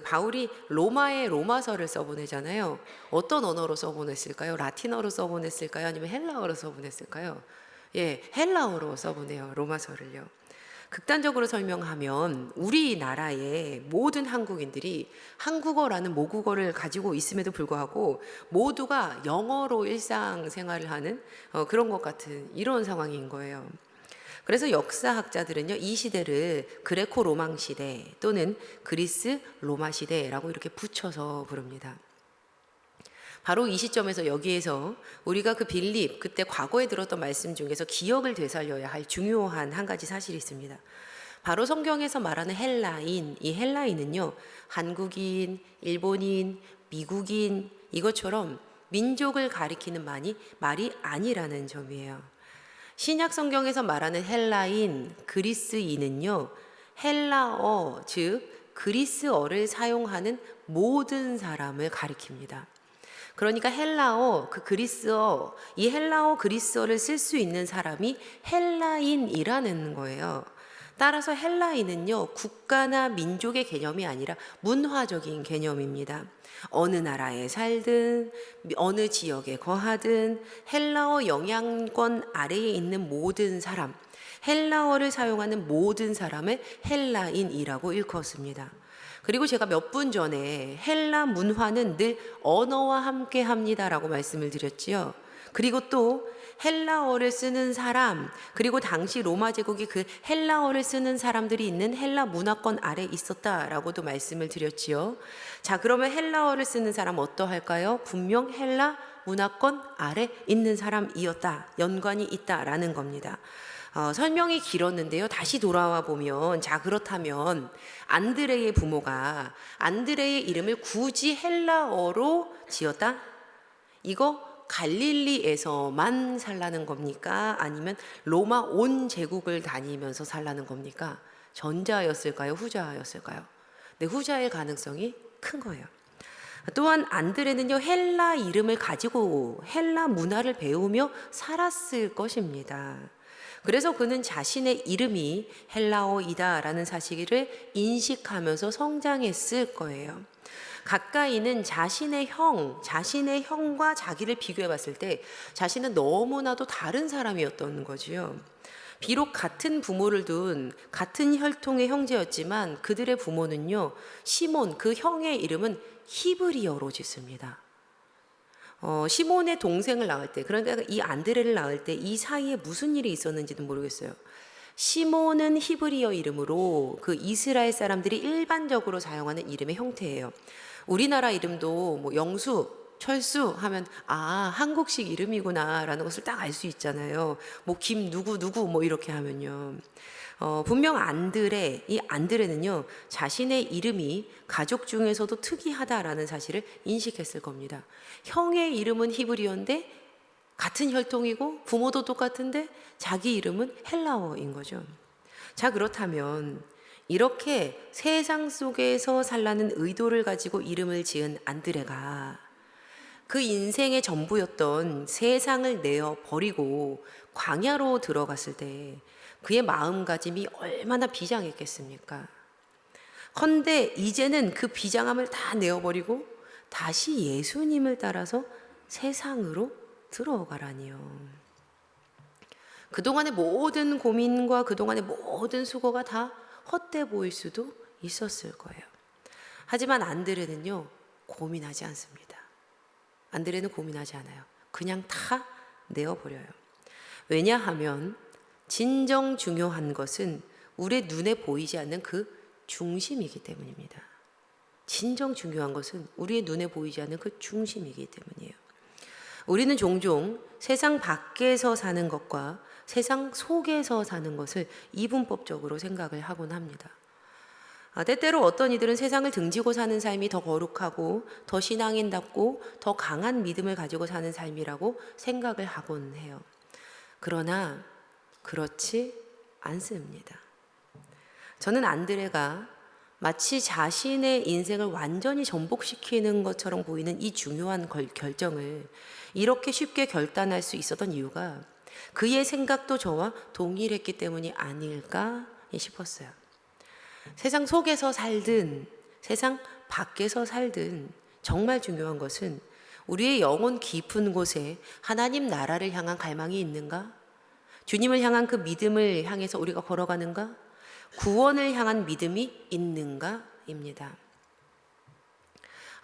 [SPEAKER 3] 바울이 로마에 로마서를 써보내잖아요. 어떤 언어로 써보냈을까요? 라틴어로 써보냈을까요? 아니면 헬라어로 써보냈을까요? 예, 헬라어로 써보내요. 로마서를요. 극단적으로 설명하면 우리나라의 모든 한국인들이 한국어라는 모국어를 가지고 있음에도 불구하고 모두가 영어로 일상생활을 하는 그런 것 같은 이런 상황인 거예요. 그래서 역사학자들은요, 이 시대를 그레코 로망 시대 또는 그리스 로마 시대라고 이렇게 붙여서 부릅니다. 바로 이 시점에서 여기에서 우리가 그 빌립, 그때 과거에 들었던 말씀 중에서 기억을 되살려야 할 중요한 한 가지 사실이 있습니다. 바로 성경에서 말하는 헬라인, 이 헬라인은요, 한국인, 일본인, 미국인 이것처럼 민족을 가리키는 말이 아니라는 점이에요. 신약 성경에서 말하는 헬라인, 그리스인은요, 헬라어, 즉 그리스어를 사용하는 모든 사람을 가리킵니다. 그러니까 헬라어, 그 그리스어, 이 헬라어 그리스어를 쓸 수 있는 사람이 헬라인이라는 거예요. 따라서 헬라인은요, 국가나 민족의 개념이 아니라 문화적인 개념입니다. 어느 나라에 살든 어느 지역에 거하든 헬라어 영향권 아래에 있는 모든 사람, 헬라어를 사용하는 모든 사람을 헬라인이라고 일컫습니다. 그리고 제가 몇 분 전에 헬라 문화는 늘 언어와 함께 합니다라고 말씀을 드렸지요. 그리고 또 헬라어를 쓰는 사람, 그리고 당시 로마 제국이 그 헬라어를 쓰는 사람들이 있는 헬라 문화권 아래 있었다라고도 말씀을 드렸지요. 자, 그러면 헬라어를 쓰는 사람 어떠할까요? 분명 헬라 문화권 아래 있는 사람이었다, 연관이 있다라는 겁니다. 설명이 길었는데요. 다시 돌아와 보면, 자, 그렇다면 안드레의 부모가 안드레의 이름을 굳이 헬라어로 지었다? 이거 갈릴리에서만 살라는 겁니까? 아니면 로마 온 제국을 다니면서 살라는 겁니까? 전자였을까요? 후자였을까요? 네, 후자일 가능성이 큰 거예요. 또한 안드레는요, 헬라 이름을 가지고 헬라 문화를 배우며 살았을 것입니다. 그래서 그는 자신의 이름이 헬라어이다라는 사실을 인식하면서 성장했을 거예요. 가까이는 자신의 형과 자기를 비교해 봤을 때 자신은 너무나도 다른 사람이었던 거지요. 비록 같은 부모를 둔 같은 혈통의 형제였지만 그들의 부모는요, 시몬, 그 형의 이름은 히브리어로 짓습니다. 시몬의 동생을 낳을 때, 그러니까 이 안드레를 낳을 때 이 사이에 무슨 일이 있었는지는 모르겠어요. 시몬은 히브리어 이름으로 그 이스라엘 사람들이 일반적으로 사용하는 이름의 형태예요. 우리나라 이름도 뭐 영수, 철수 하면 한국식 이름이구나라는 것을 딱 알 수 있잖아요. 뭐 김 누구 뭐 이렇게 하면요. 분명 이 안드레는요, 자신의 이름이 가족 중에서도 특이하다라는 사실을 인식했을 겁니다. 형의 이름은 히브리어인데 같은 혈통이고 부모도 똑같은데 자기 이름은 헬라어인 거죠. 자, 그렇다면 이렇게 세상 속에서 살라는 의도를 가지고 이름을 지은 안드레가 그 인생의 전부였던 세상을 내어 버리고 광야로 들어갔을 때 그의 마음가짐이 얼마나 비장했겠습니까? 헌데 이제는 그 비장함을 다 내어버리고 다시 예수님을 따라서 세상으로 들어가라니요. 그동안의 모든 고민과 그동안의 모든 수고가 다 헛돼 보일 수도 있었을 거예요. 하지만 안드레는요, 고민하지 않습니다. 안드레는 고민하지 않아요. 그냥 다 내어버려요. 왜냐하면 진정 중요한 것은 우리의 눈에 보이지 않는 그 중심이기 때문입니다. 진정 중요한 것은 우리의 눈에 보이지 않는 그 중심이기 때문이에요. 우리는 종종 세상 밖에서 사는 것과 세상 속에서 사는 것을 이분법적으로 생각을 하곤 합니다. 때때로 어떤 이들은 세상을 등지고 사는 삶이 더 거룩하고 더 신앙인답고 더 강한 믿음을 가지고 사는 삶이라고 생각을 하곤 해요. 그러나 그렇지 않습니다. 저는 안드레가 마치 자신의 인생을 완전히 전복시키는 것처럼 보이는 이 중요한 결정을 이렇게 쉽게 결단할 수 있었던 이유가 그의 생각도 저와 동일했기 때문이 아닐까 싶었어요. 세상 속에서 살든 세상 밖에서 살든 정말 중요한 것은 우리의 영혼 깊은 곳에 하나님 나라를 향한 갈망이 있는가? 주님을 향한 그 믿음을 향해서 우리가 걸어가는가? 구원을 향한 믿음이 있는가입니다.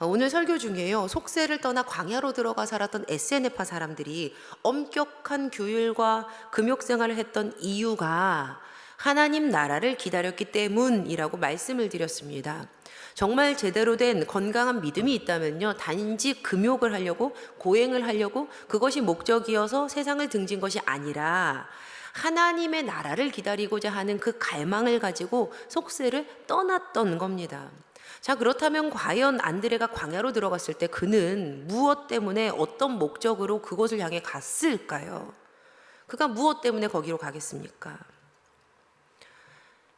[SPEAKER 3] 오늘 설교 중에요, 속세를 떠나 광야로 들어가 살았던 에세네파 사람들이 엄격한 규율과 금욕생활을 했던 이유가 하나님 나라를 기다렸기 때문이라고 말씀을 드렸습니다. 정말 제대로 된 건강한 믿음이 있다면요, 단지 금욕을 하려고, 고행을 하려고 그것이 목적이어서 세상을 등진 것이 아니라 하나님의 나라를 기다리고자 하는 그 갈망을 가지고 속세를 떠났던 겁니다. 자, 그렇다면 과연 안드레가 광야로 들어갔을 때 그는 무엇 때문에 어떤 목적으로 그곳을 향해 갔을까요? 그가 무엇 때문에 거기로 가겠습니까?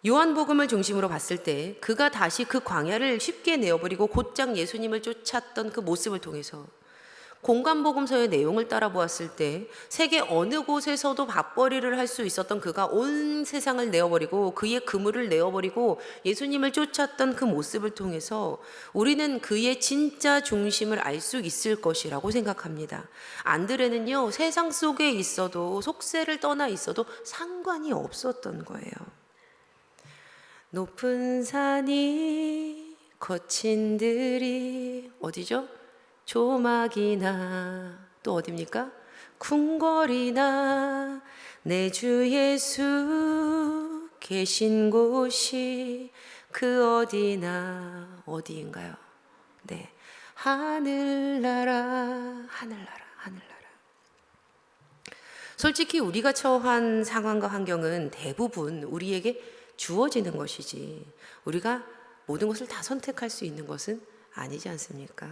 [SPEAKER 3] 요한복음을 중심으로 봤을 때 그가 다시 그 광야를 쉽게 내어버리고 곧장 예수님을 쫓았던 그 모습을 통해서 공간복음서의 내용을 따라 보았을 때 세계 어느 곳에서도 밥벌이를 할 수 있었던 그가 온 세상을 내어버리고 그의 그물을 내어버리고 예수님을 쫓았던 그 모습을 통해서 우리는 그의 진짜 중심을 알 수 있을 것이라고 생각합니다. 안드레는요, 세상 속에 있어도 속세를 떠나 있어도 상관이 없었던 거예요. 높은 산이 거친 들이 어디죠? 조막이나 또 어디입니까? 궁궐이나 내 주 예수 계신 곳이 그 어디나 어디인가요? 네, 하늘나라. 솔직히 우리가 처한 상황과 환경은 대부분 우리에게 주어지는 것이지 우리가 모든 것을 다 선택할 수 있는 것은 아니지 않습니까?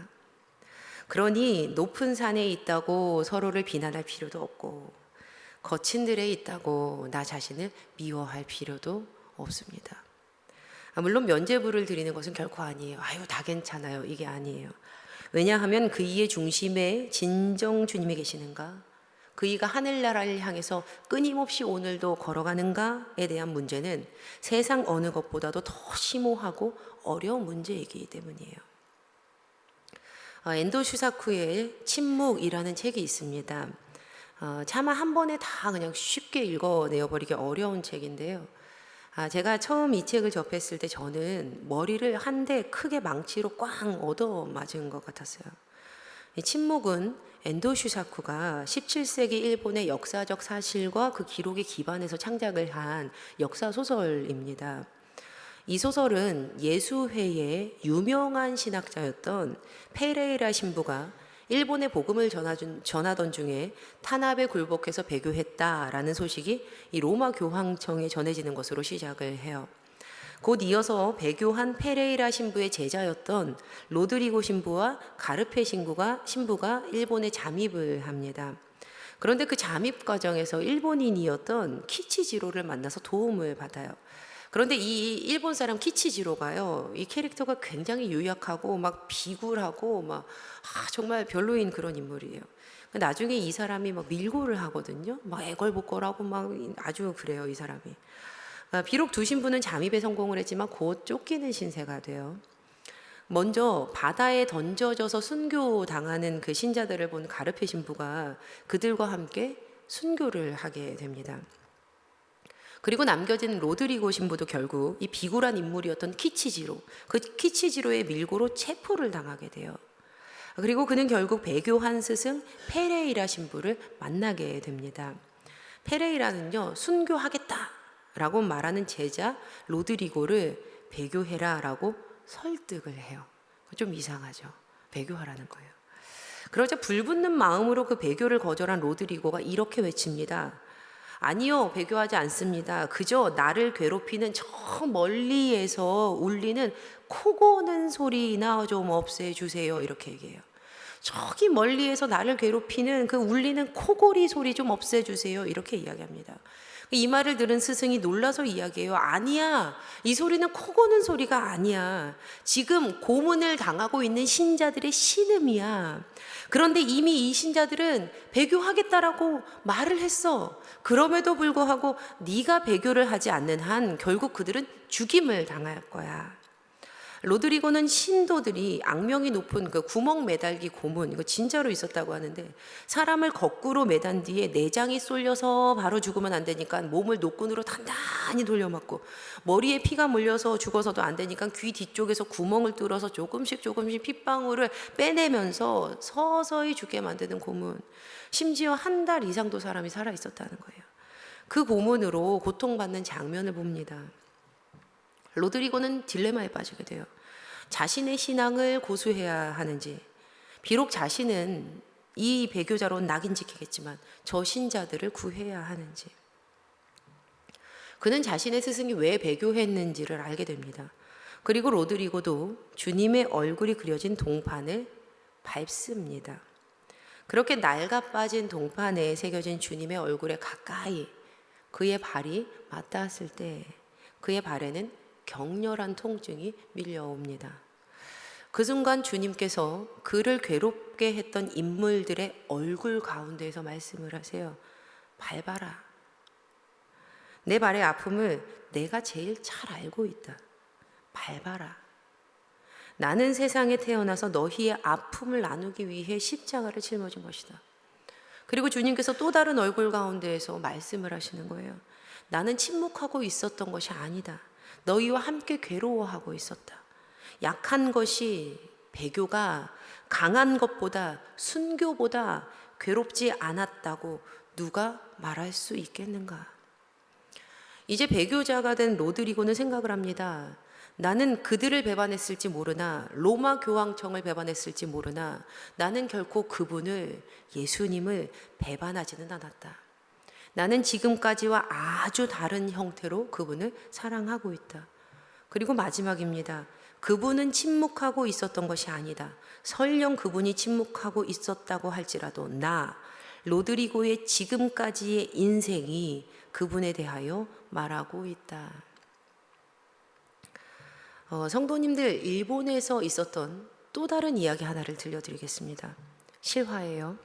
[SPEAKER 3] 그러니 높은 산에 있다고 서로를 비난할 필요도 없고 거친 들에 있다고 나 자신을 미워할 필요도 없습니다. 물론 면죄부를 드리는 것은 결코 아니에요. 아유, 다 괜찮아요. 이게 아니에요. 왜냐하면 그이의 중심에 진정 주님이 계시는가? 그이가 하늘나라를 향해서 끊임없이 오늘도 걸어가는가에 대한 문제는 세상 어느 것보다도 더 심오하고 어려운 문제이기 때문이에요. 엔도 슈사쿠의 침묵이라는 책이 있습니다. 차마 한 번에 다 그냥 쉽게 읽어내어버리기 어려운 책인데요. 제가 처음 이 책을 접했을 때 저는 머리를 한 대 크게 망치로 꽝 얻어맞은 것 같았어요. 이 침묵은 엔도 슈사쿠가 17세기 일본의 역사적 사실과 그 기록에 기반해서 창작을 한 역사 소설입니다. 이 소설은 예수회의 유명한 신학자였던 페레이라 신부가 일본에 복음을 전하던 중에 탄압에 굴복해서 배교했다라는 소식이 이 로마 교황청에 전해지는 것으로 시작을 해요. 곧 이어서 배교한 페레이라 신부의 제자였던 로드리고 신부와 가르페 신부가 일본에 잠입을 합니다. 그런데 그 잠입 과정에서 일본인이었던 키치지로를 만나서 도움을 받아요. 그런데 이 일본 사람 키치지로가요, 이 캐릭터가 굉장히 유약하고 막 비굴하고 막 정말 별로인 그런 인물이에요. 나중에 이 사람이 막 밀고를 하거든요. 막 애걸복걸하고 막 아주 그래요, 이 사람이. 비록 두 신부는 잠입에 성공을 했지만 곧 쫓기는 신세가 돼요. 먼저 바다에 던져져서 순교당하는 그 신자들을 본 가르페 신부가 그들과 함께 순교를 하게 됩니다. 그리고 남겨진 로드리고 신부도 결국 이 비굴한 인물이었던 키치지로, 그 키치지로의 밀고로 체포를 당하게 돼요. 그리고 그는 결국 배교한 스승 페레이라 신부를 만나게 됩니다. 페레이라는요, 순교하겠다라고 말하는 제자 로드리고를 배교해라라고 설득을 해요. 좀 이상하죠. 배교하라는 거예요. 그러자 불붙는 마음으로 그 배교를 거절한 로드리고가 이렇게 외칩니다. 아니요, 배교하지 않습니다. 그저 나를 괴롭히는 저 멀리에서 울리는 코 고는 소리나 좀 없애주세요. 이렇게 얘기해요. 저기 멀리에서 나를 괴롭히는 그 울리는 코골이 소리 좀 없애주세요. 이렇게 이야기합니다. 이 말을 들은 스승이 놀라서 이야기해요. 아니야, 이 소리는 코 고는 소리가 아니야. 지금 고문을 당하고 있는 신자들의 신음이야. 그런데 이미 이 신자들은 배교하겠다라고 말을 했어. 그럼에도 불구하고 네가 배교를 하지 않는 한 결국 그들은 죽임을 당할 거야. 로드리고는 신도들이 악명이 높은 그 구멍 매달기 고문, 이거 진짜로 있었다고 하는데, 사람을 거꾸로 매단 뒤에 내장이 쏠려서 바로 죽으면 안 되니까 몸을 노끈으로 단단히 돌려맞고, 머리에 피가 물려서 죽어서도 안 되니까 귀 뒤쪽에서 구멍을 뚫어서 조금씩 핏방울을 빼내면서 서서히 죽게 만드는 고문. 심지어 한 달 이상도 사람이 살아 있었다는 거예요. 그 고문으로 고통받는 장면을 봅니다. 로드리고는 딜레마에 빠지게 돼요. 자신의 신앙을 고수해야 하는지, 비록 자신은 이 배교자로 낙인 지키겠지만 저 신자들을 구해야 하는지. 그는 자신의 스승이 왜 배교했는지를 알게 됩니다. 그리고 로드리고도 주님의 얼굴이 그려진 동판을 밟습니다. 그렇게 낡아 빠진 동판에 새겨진 주님의 얼굴에 가까이 그의 발이 맞닿았을 때 그의 발에는 격렬한 통증이 밀려옵니다. 그 순간 주님께서 그를 괴롭게 했던 인물들의 얼굴 가운데에서 말씀을 하세요. 밟아라. 내 발의 아픔을 내가 제일 잘 알고 있다. 밟아라. 나는 세상에 태어나서 너희의 아픔을 나누기 위해 십자가를 짊어진 것이다. 그리고 주님께서 또 다른 얼굴 가운데에서 말씀을 하시는 거예요. 나는 침묵하고 있었던 것이 아니다. 너희와 함께 괴로워하고 있었다. 약한 것이 배교가 강한 것보다, 순교보다 괴롭지 않았다고 누가 말할 수 있겠는가? 이제 배교자가 된 로드리고는 생각을 합니다. 나는 그들을 배반했을지 모르나, 로마 교황청을 배반했을지 모르나, 나는 결코 그분을, 예수님을 배반하지는 않았다. 나는 지금까지와 아주 다른 형태로 그분을 사랑하고 있다. 그리고 마지막입니다. 그분은 침묵하고 있었던 것이 아니다. 설령 그분이 침묵하고 있었다고 할지라도 로드리고의 지금까지의 인생이 그분에 대하여 말하고 있다. 성도님들, 일본에서 있었던 또 다른 이야기 하나를 들려드리겠습니다. 실화예요.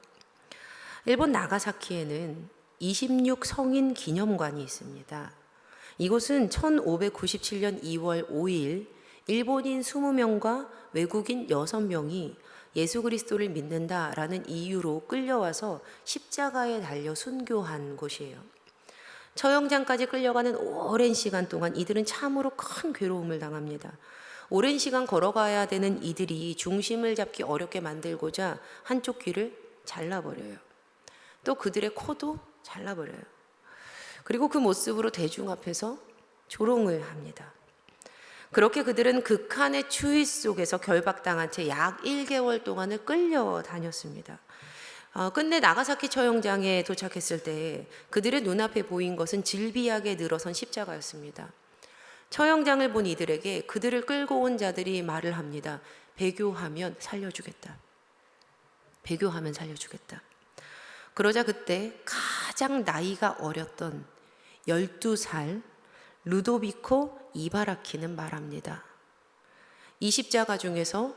[SPEAKER 3] 일본 나가사키에는 26 성인 기념관이 있습니다. 이곳은 1597년 2월 5일 일본인 20명과 외국인 6명이 예수 그리스도를 믿는다라는 이유로 끌려와서 십자가에 달려 순교한 곳이에요. 처형장까지 끌려가는 오랜 시간 동안 이들은 참으로 큰 괴로움을 당합니다. 오랜 시간 걸어가야 되는 이들이 중심을 잡기 어렵게 만들고자 한쪽 귀를 잘라버려요. 또 그들의 코도 잘라버려요. 그리고 그 모습으로 대중 앞에서 조롱을 합니다. 그렇게 그들은 극한의 추위 속에서 결박당한 채 약 1개월 동안을 끌려다녔습니다. 끝내 나가사키 처형장에 도착했을 때 그들의 눈앞에 보인 것은 질비하게 늘어선 십자가였습니다. 처형장을 본 이들에게 그들을 끌고 온 자들이 말을 합니다. 배교하면 살려주겠다. 배교하면 살려주겠다. 그러자 그때 가장 나이가 어렸던 12살 루도비코 이바라키는 말합니다. 이 십자가 중에서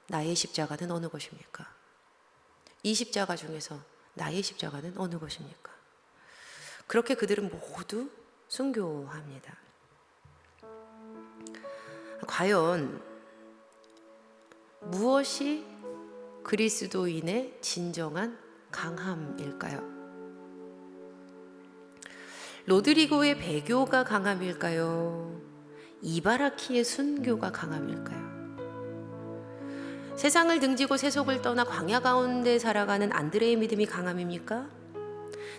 [SPEAKER 3] 나의 십자가는 어느 것입니까? 이 십자가 중에서 나의 십자가는 어느 것입니까? 그렇게 그들은 모두 순교합니다. 과연 무엇이 그리스도인의 진정한 강함일까요? 로드리고의 배교가 강함일까요? 이바라키의 순교가 강함일까요? 세상을 등지고 세속을 떠나 광야 가운데 살아가는 안드레의 믿음이 강함입니까?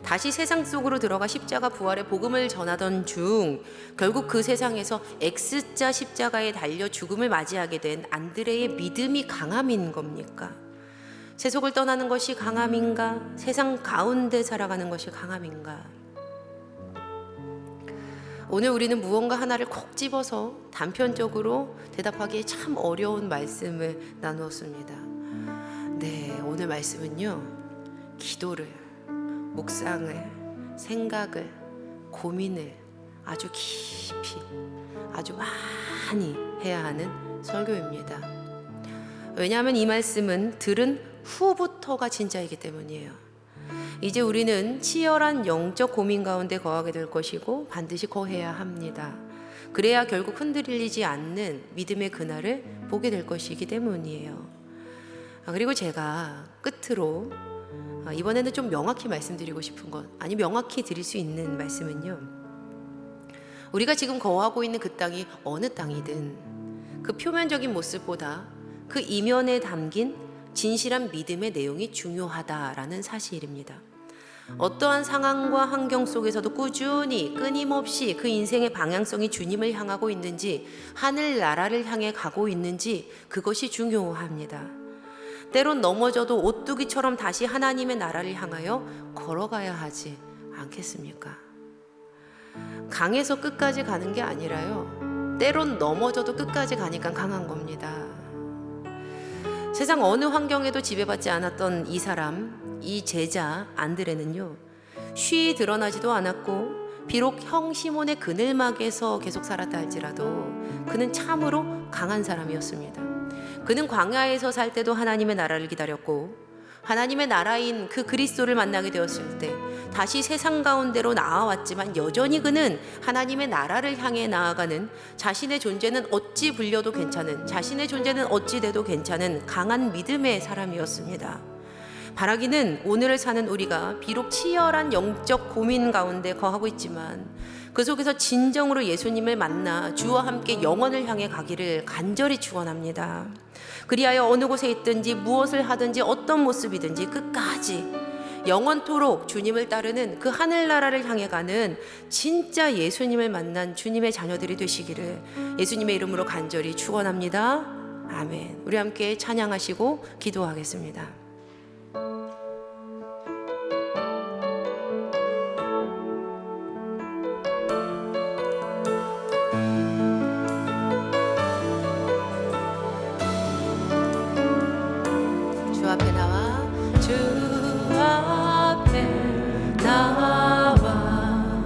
[SPEAKER 3] 다시 세상 속으로 들어가 십자가 부활의 복음을 전하던 중 결국 그 세상에서 X자 십자가에 달려 죽음을 맞이하게 된 안드레의 믿음이 강함인 겁니까? 세속을 떠나는 것이 강함인가? 세상 가운데 살아가는 것이 강함인가? 오늘 우리는 무언가 하나를 콕 집어서 단편적으로 대답하기에 참 어려운 말씀을 나누었습니다. 네, 오늘 말씀은요, 기도를, 묵상을, 생각을, 고민을 아주 깊이, 아주 많이 해야 하는 설교입니다. 왜냐하면 이 말씀은 들은 후부터가 진짜이기 때문이에요. 이제 우리는 치열한 영적 고민 가운데 거하게 될 것이고 반드시 거해야 합니다. 그래야 결국 흔들리지 않는 믿음의 그날을 보게 될 것이기 때문이에요. 그리고 제가 끝으로 이번에는 좀 명확히 말씀드리고 싶은 것, 아니 명확히 드릴 수 있는 말씀은요, 우리가 지금 거하고 있는 그 땅이 어느 땅이든 그 표면적인 모습보다 그 이면에 담긴 진실한 믿음의 내용이 중요하다라는 사실입니다. 어떠한 상황과 환경 속에서도 꾸준히 끊임없이 그 인생의 방향성이 주님을 향하고 있는지, 하늘나라를 향해 가고 있는지, 그것이 중요합니다. 때론 넘어져도 오뚜기처럼 다시 하나님의 나라를 향하여 걸어가야 하지 않겠습니까? 강해서 끝까지 가는 게 아니라요, 때론 넘어져도 끝까지 가니까 강한 겁니다. 세상 어느 환경에도 지배받지 않았던 이 사람, 이 제자 안드레는요, 쉬이 드러나지도 않았고 비록 형 시몬의 그늘막에서 계속 살았다 할지라도 그는 참으로 강한 사람이었습니다. 그는 광야에서 살 때도 하나님의 나라를 기다렸고 하나님의 나라인 그 그리스도를 만나게 되었을 때 다시 세상 가운데로 나아왔지만 여전히 그는 하나님의 나라를 향해 나아가는, 자신의 존재는 어찌 불려도 괜찮은, 자신의 존재는 어찌 돼도 괜찮은 강한 믿음의 사람이었습니다. 바라기는 오늘을 사는 우리가 비록 치열한 영적 고민 가운데 거하고 있지만 그 속에서 진정으로 예수님을 만나 주와 함께 영원을 향해 가기를 간절히 축원합니다. 그리하여 어느 곳에 있든지 무엇을 하든지 어떤 모습이든지 끝까지 영원토록 주님을 따르는 그 하늘나라를 향해 가는 진짜 예수님을 만난 주님의 자녀들이 되시기를 예수님의 이름으로 간절히 축원합니다. 아멘. 우리 함께 찬양하시고 기도하겠습니다. 주 앞에 나와, 주 앞에 나와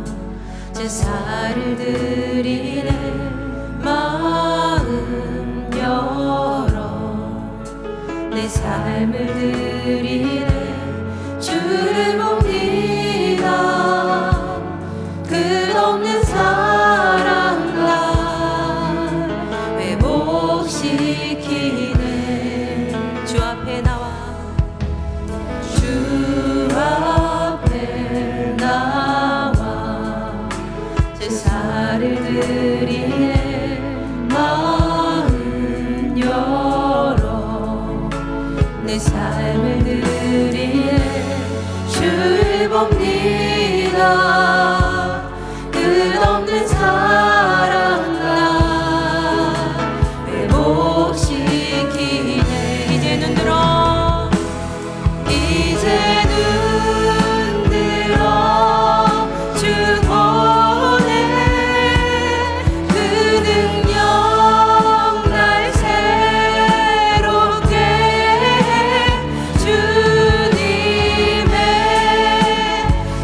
[SPEAKER 3] 제사를 드리네. 마음 열어 내 삶을 드리네. 주를 봅니다. 끝없는 사랑 날 회복시키네. 주 앞에 나와, 주 앞에 나와 제사를 드리네. 마음 열어 내 삶을 드리네. 주를 봅니다. 끝없는 사랑 날 회복시키네. 이제 눈 들어, 이제 눈 들어 주 보내. 그 능력 날 새롭게 해. 주님의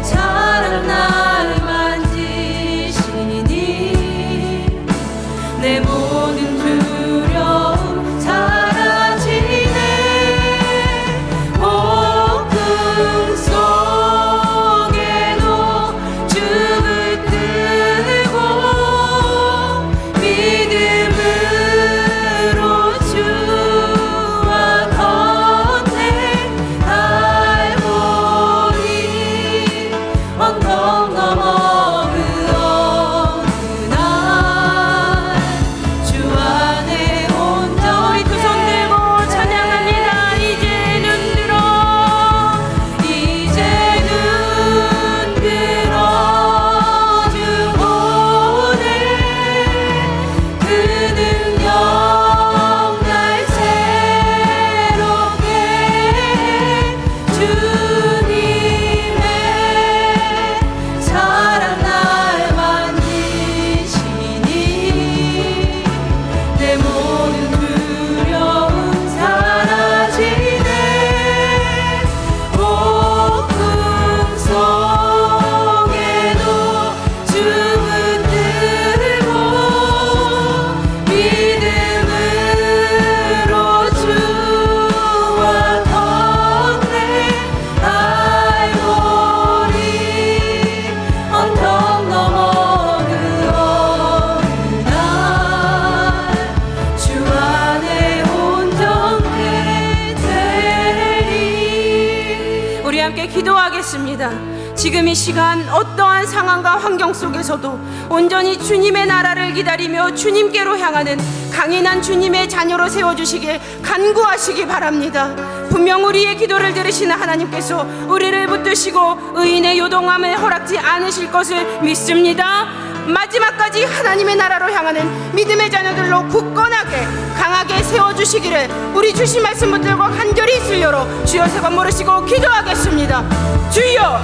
[SPEAKER 3] 사랑 날 만지시니 내 모든 두려움 사라지네. 폭풍 속에도 주 붙들고 믿음으로 주와 걷네. 갈보리 언덕 넘어 그 어느 날 주 안에 온전히 두 손 들고 찬양합니다. 이제 눈 들어, 이제 눈 들어 주 보내. 그 능력 날 새롭게 해. 주님의 사랑 날 만지시니 내 모든 두려움 사라지네. 폭풍 속에도 주 붙들고 믿음으로 주와 걷네. 갈보리 언덕 넘어 그 어느 날 주 안에 온전케 되리. 우리 함께 기도하겠습니다. 지금 이 시간 어떠한 상황과 환경 속에서도 온전히 주님의 나라를 기다리며 주님께로 향하는 강인한 주님의 자녀로 세워주시길 간구하시기 바랍니다. 분명 우리의 기도를 들으시는 하나님께서 우리를 붙드시고 의인의 요동함을 허락지 않으실 것을 믿습니다. 마지막까지 하나님의 나라로 향하는 믿음의 자녀들로 굳건하게 강하게 세워주시기를 우리 주신 말씀 붙들고 간절히 있으려로 주여 세 번 물으시고 기도하겠습니다. 주여,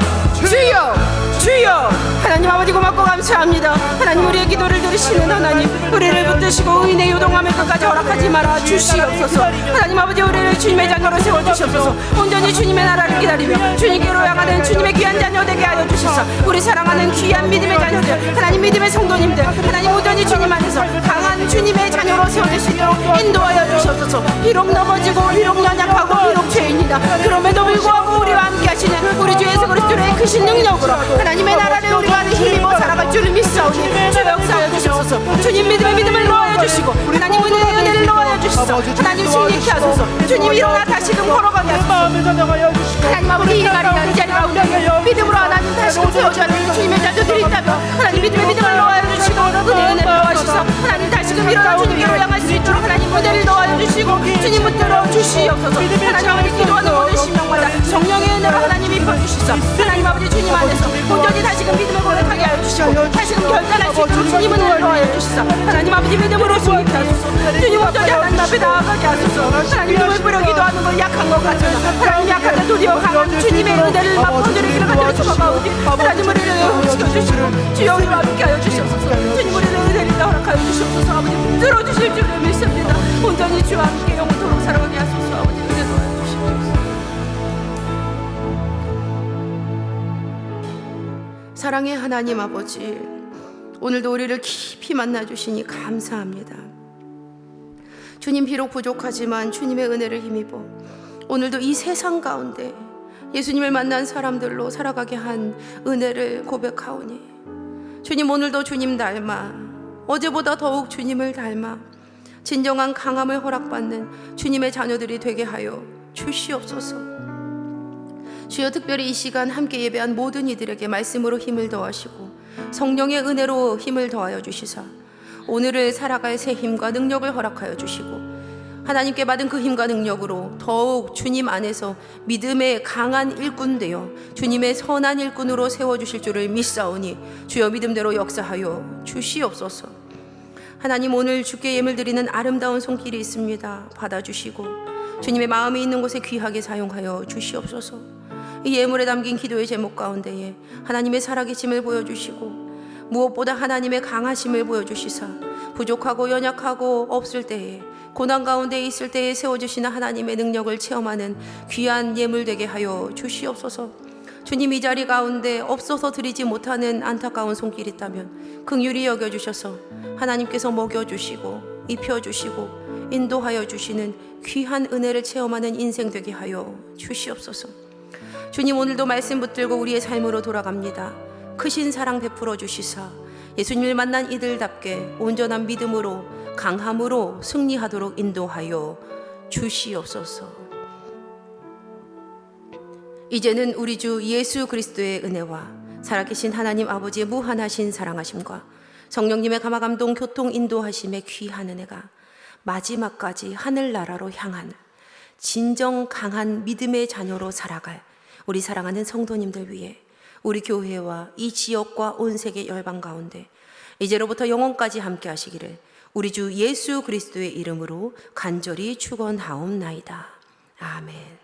[SPEAKER 3] 주여, 주여.
[SPEAKER 4] 하나님 아버지 고맙고 감사합니다. 하나님 우리의 기도를 들으시는 하나님, 우리를 붙드시고 의인의 요동함을 끝까지 허락하지 말아 주시옵소서. 하나님 아버지 우리를 주님의 자녀로 세워주시옵소서. 온전히 주님의 나라를 기다리며 주님께로 향하는 주님의 귀한 자녀 되게 하여 주시사. 우리 사랑하는 귀한 믿음의 자녀들, 하나님 믿음의 성도님들, 하나님 온전히 주님 안에서 강한 주님의 자녀로 세워질 수 있도록 인도하여 주시옵소서. 비록 넘어지고 비록 연약하고 비록 죄인이다, 그럼에도 불구하고 우리와 함께 하시는 우리 주 예수 그리스도의 크신 능력으로 하나님의 나라를 우리가 힘입어 살아갈 줄을 믿사오니 주 역사하여 주시옵소서. 주님 믿음의 믿음을 놓아여 주시고 하나님 은혜의 은혜를 놓아여 주시소. 하나님 승리케 하소서. 주님 일어나 다시금 걸어가게 하소서. 하나님 아버지 이 자리 가운데 믿음으로 하나님 다시금 세워주는 주님의 자녀들이 있다면 하나님 믿음의 믿음을 놓아여 주시고 은혜를 놓아주시소. 하나님 다시금 일어나 주님께로 향할 수 있도록 하나님 은혜를 놓아여 주시고 주님 붙들어 주시옵소서. 하나님 아버지 기도하는 모든 심령마다 성령의 은혜로 하나님 입혀주시소. 하나님 아버지 주님 안에서 온전히 다시금 믿음을 고백하게 하여 주시고 다시금 결단할 수 있도록 주님 은혜를 놓아여 주시소. 하나님 아버지 믿음으로 승리케 하소서. 주님 온전히 하나님 앞에 나아가게 하소서. 하나님 눈을 뿌려 기도하는 걸 약한 것 같으나 하나님 약한데 도리어 강한 주님의 은혜를 맛보여드리기를 간절히 소망하오니 하나님 우리를 지켜주시고 주여 우리와 함께하여 주시옵소서. 주님 우리를 은혜를 허락하여 주시옵소서. 아버지 들어주실 줄을 믿습니다. 온전히 주와 함께 영원토록 살아가게 하소서. 아버지 은혜 도와주시옵소서. 사랑의 하나님 아버지, 오늘도 우리를 깊이 만나주시니 감사합니다. 주님 비록 부족하지만 주님의 은혜를 힘입어 오늘도 이 세상 가운데 예수님을 만난 사람들로 살아가게 한 은혜를 고백하오니 주님 오늘도 주님 닮아 어제보다 더욱 주님을 닮아 진정한 강함을 허락받는 주님의 자녀들이 되게 하여 주시옵소서. 주여 특별히 이 시간 함께 예배한 모든 이들에게 말씀으로 힘을 더하시고 성령의 은혜로 힘을 더하여 주시사 오늘을 살아갈 새 힘과 능력을 허락하여 주시고 하나님께 받은 그 힘과 능력으로 더욱 주님 안에서 믿음의 강한 일꾼 되어 주님의 선한 일꾼으로 세워주실 줄을 믿사오니 주여 믿음대로 역사하여 주시옵소서. 하나님 오늘 주께 예물 드리는 아름다운 손길이 있습니다. 받아주시고 주님의 마음이 있는 곳에 귀하게 사용하여 주시옵소서. 이 예물에 담긴 기도의 제목 가운데에 하나님의 살아계심을 보여주시고 무엇보다 하나님의 강하심을 보여주시사 부족하고 연약하고 없을 때에 고난 가운데 있을 때에 세워주시는 하나님의 능력을 체험하는 귀한 예물 되게 하여 주시옵소서. 주님 이 자리 가운데 없어서 드리지 못하는 안타까운 손길이 있다면 긍휼히 여겨주셔서 하나님께서 먹여주시고 입혀주시고 인도하여 주시는 귀한 은혜를 체험하는 인생 되게 하여 주시옵소서. 주님 오늘도 말씀 붙들고 우리의 삶으로 돌아갑니다. 크신 사랑 베풀어 주시사 예수님을 만난 이들답게 온전한 믿음으로 강함으로 승리하도록 인도하여 주시옵소서. 이제는 우리 주 예수 그리스도의 은혜와 살아계신 하나님 아버지의 무한하신 사랑하심과 성령님의 감화감동 교통 인도하심의 귀한 은혜가 마지막까지 하늘나라로 향한 진정 강한 믿음의 자녀로 살아갈 우리 사랑하는 성도님들 위해 우리 교회와 이 지역과 온 세계 열방 가운데 이제로부터 영원까지 함께 하시기를 우리 주 예수 그리스도의 이름으로 간절히 축원하옵나이다. 아멘.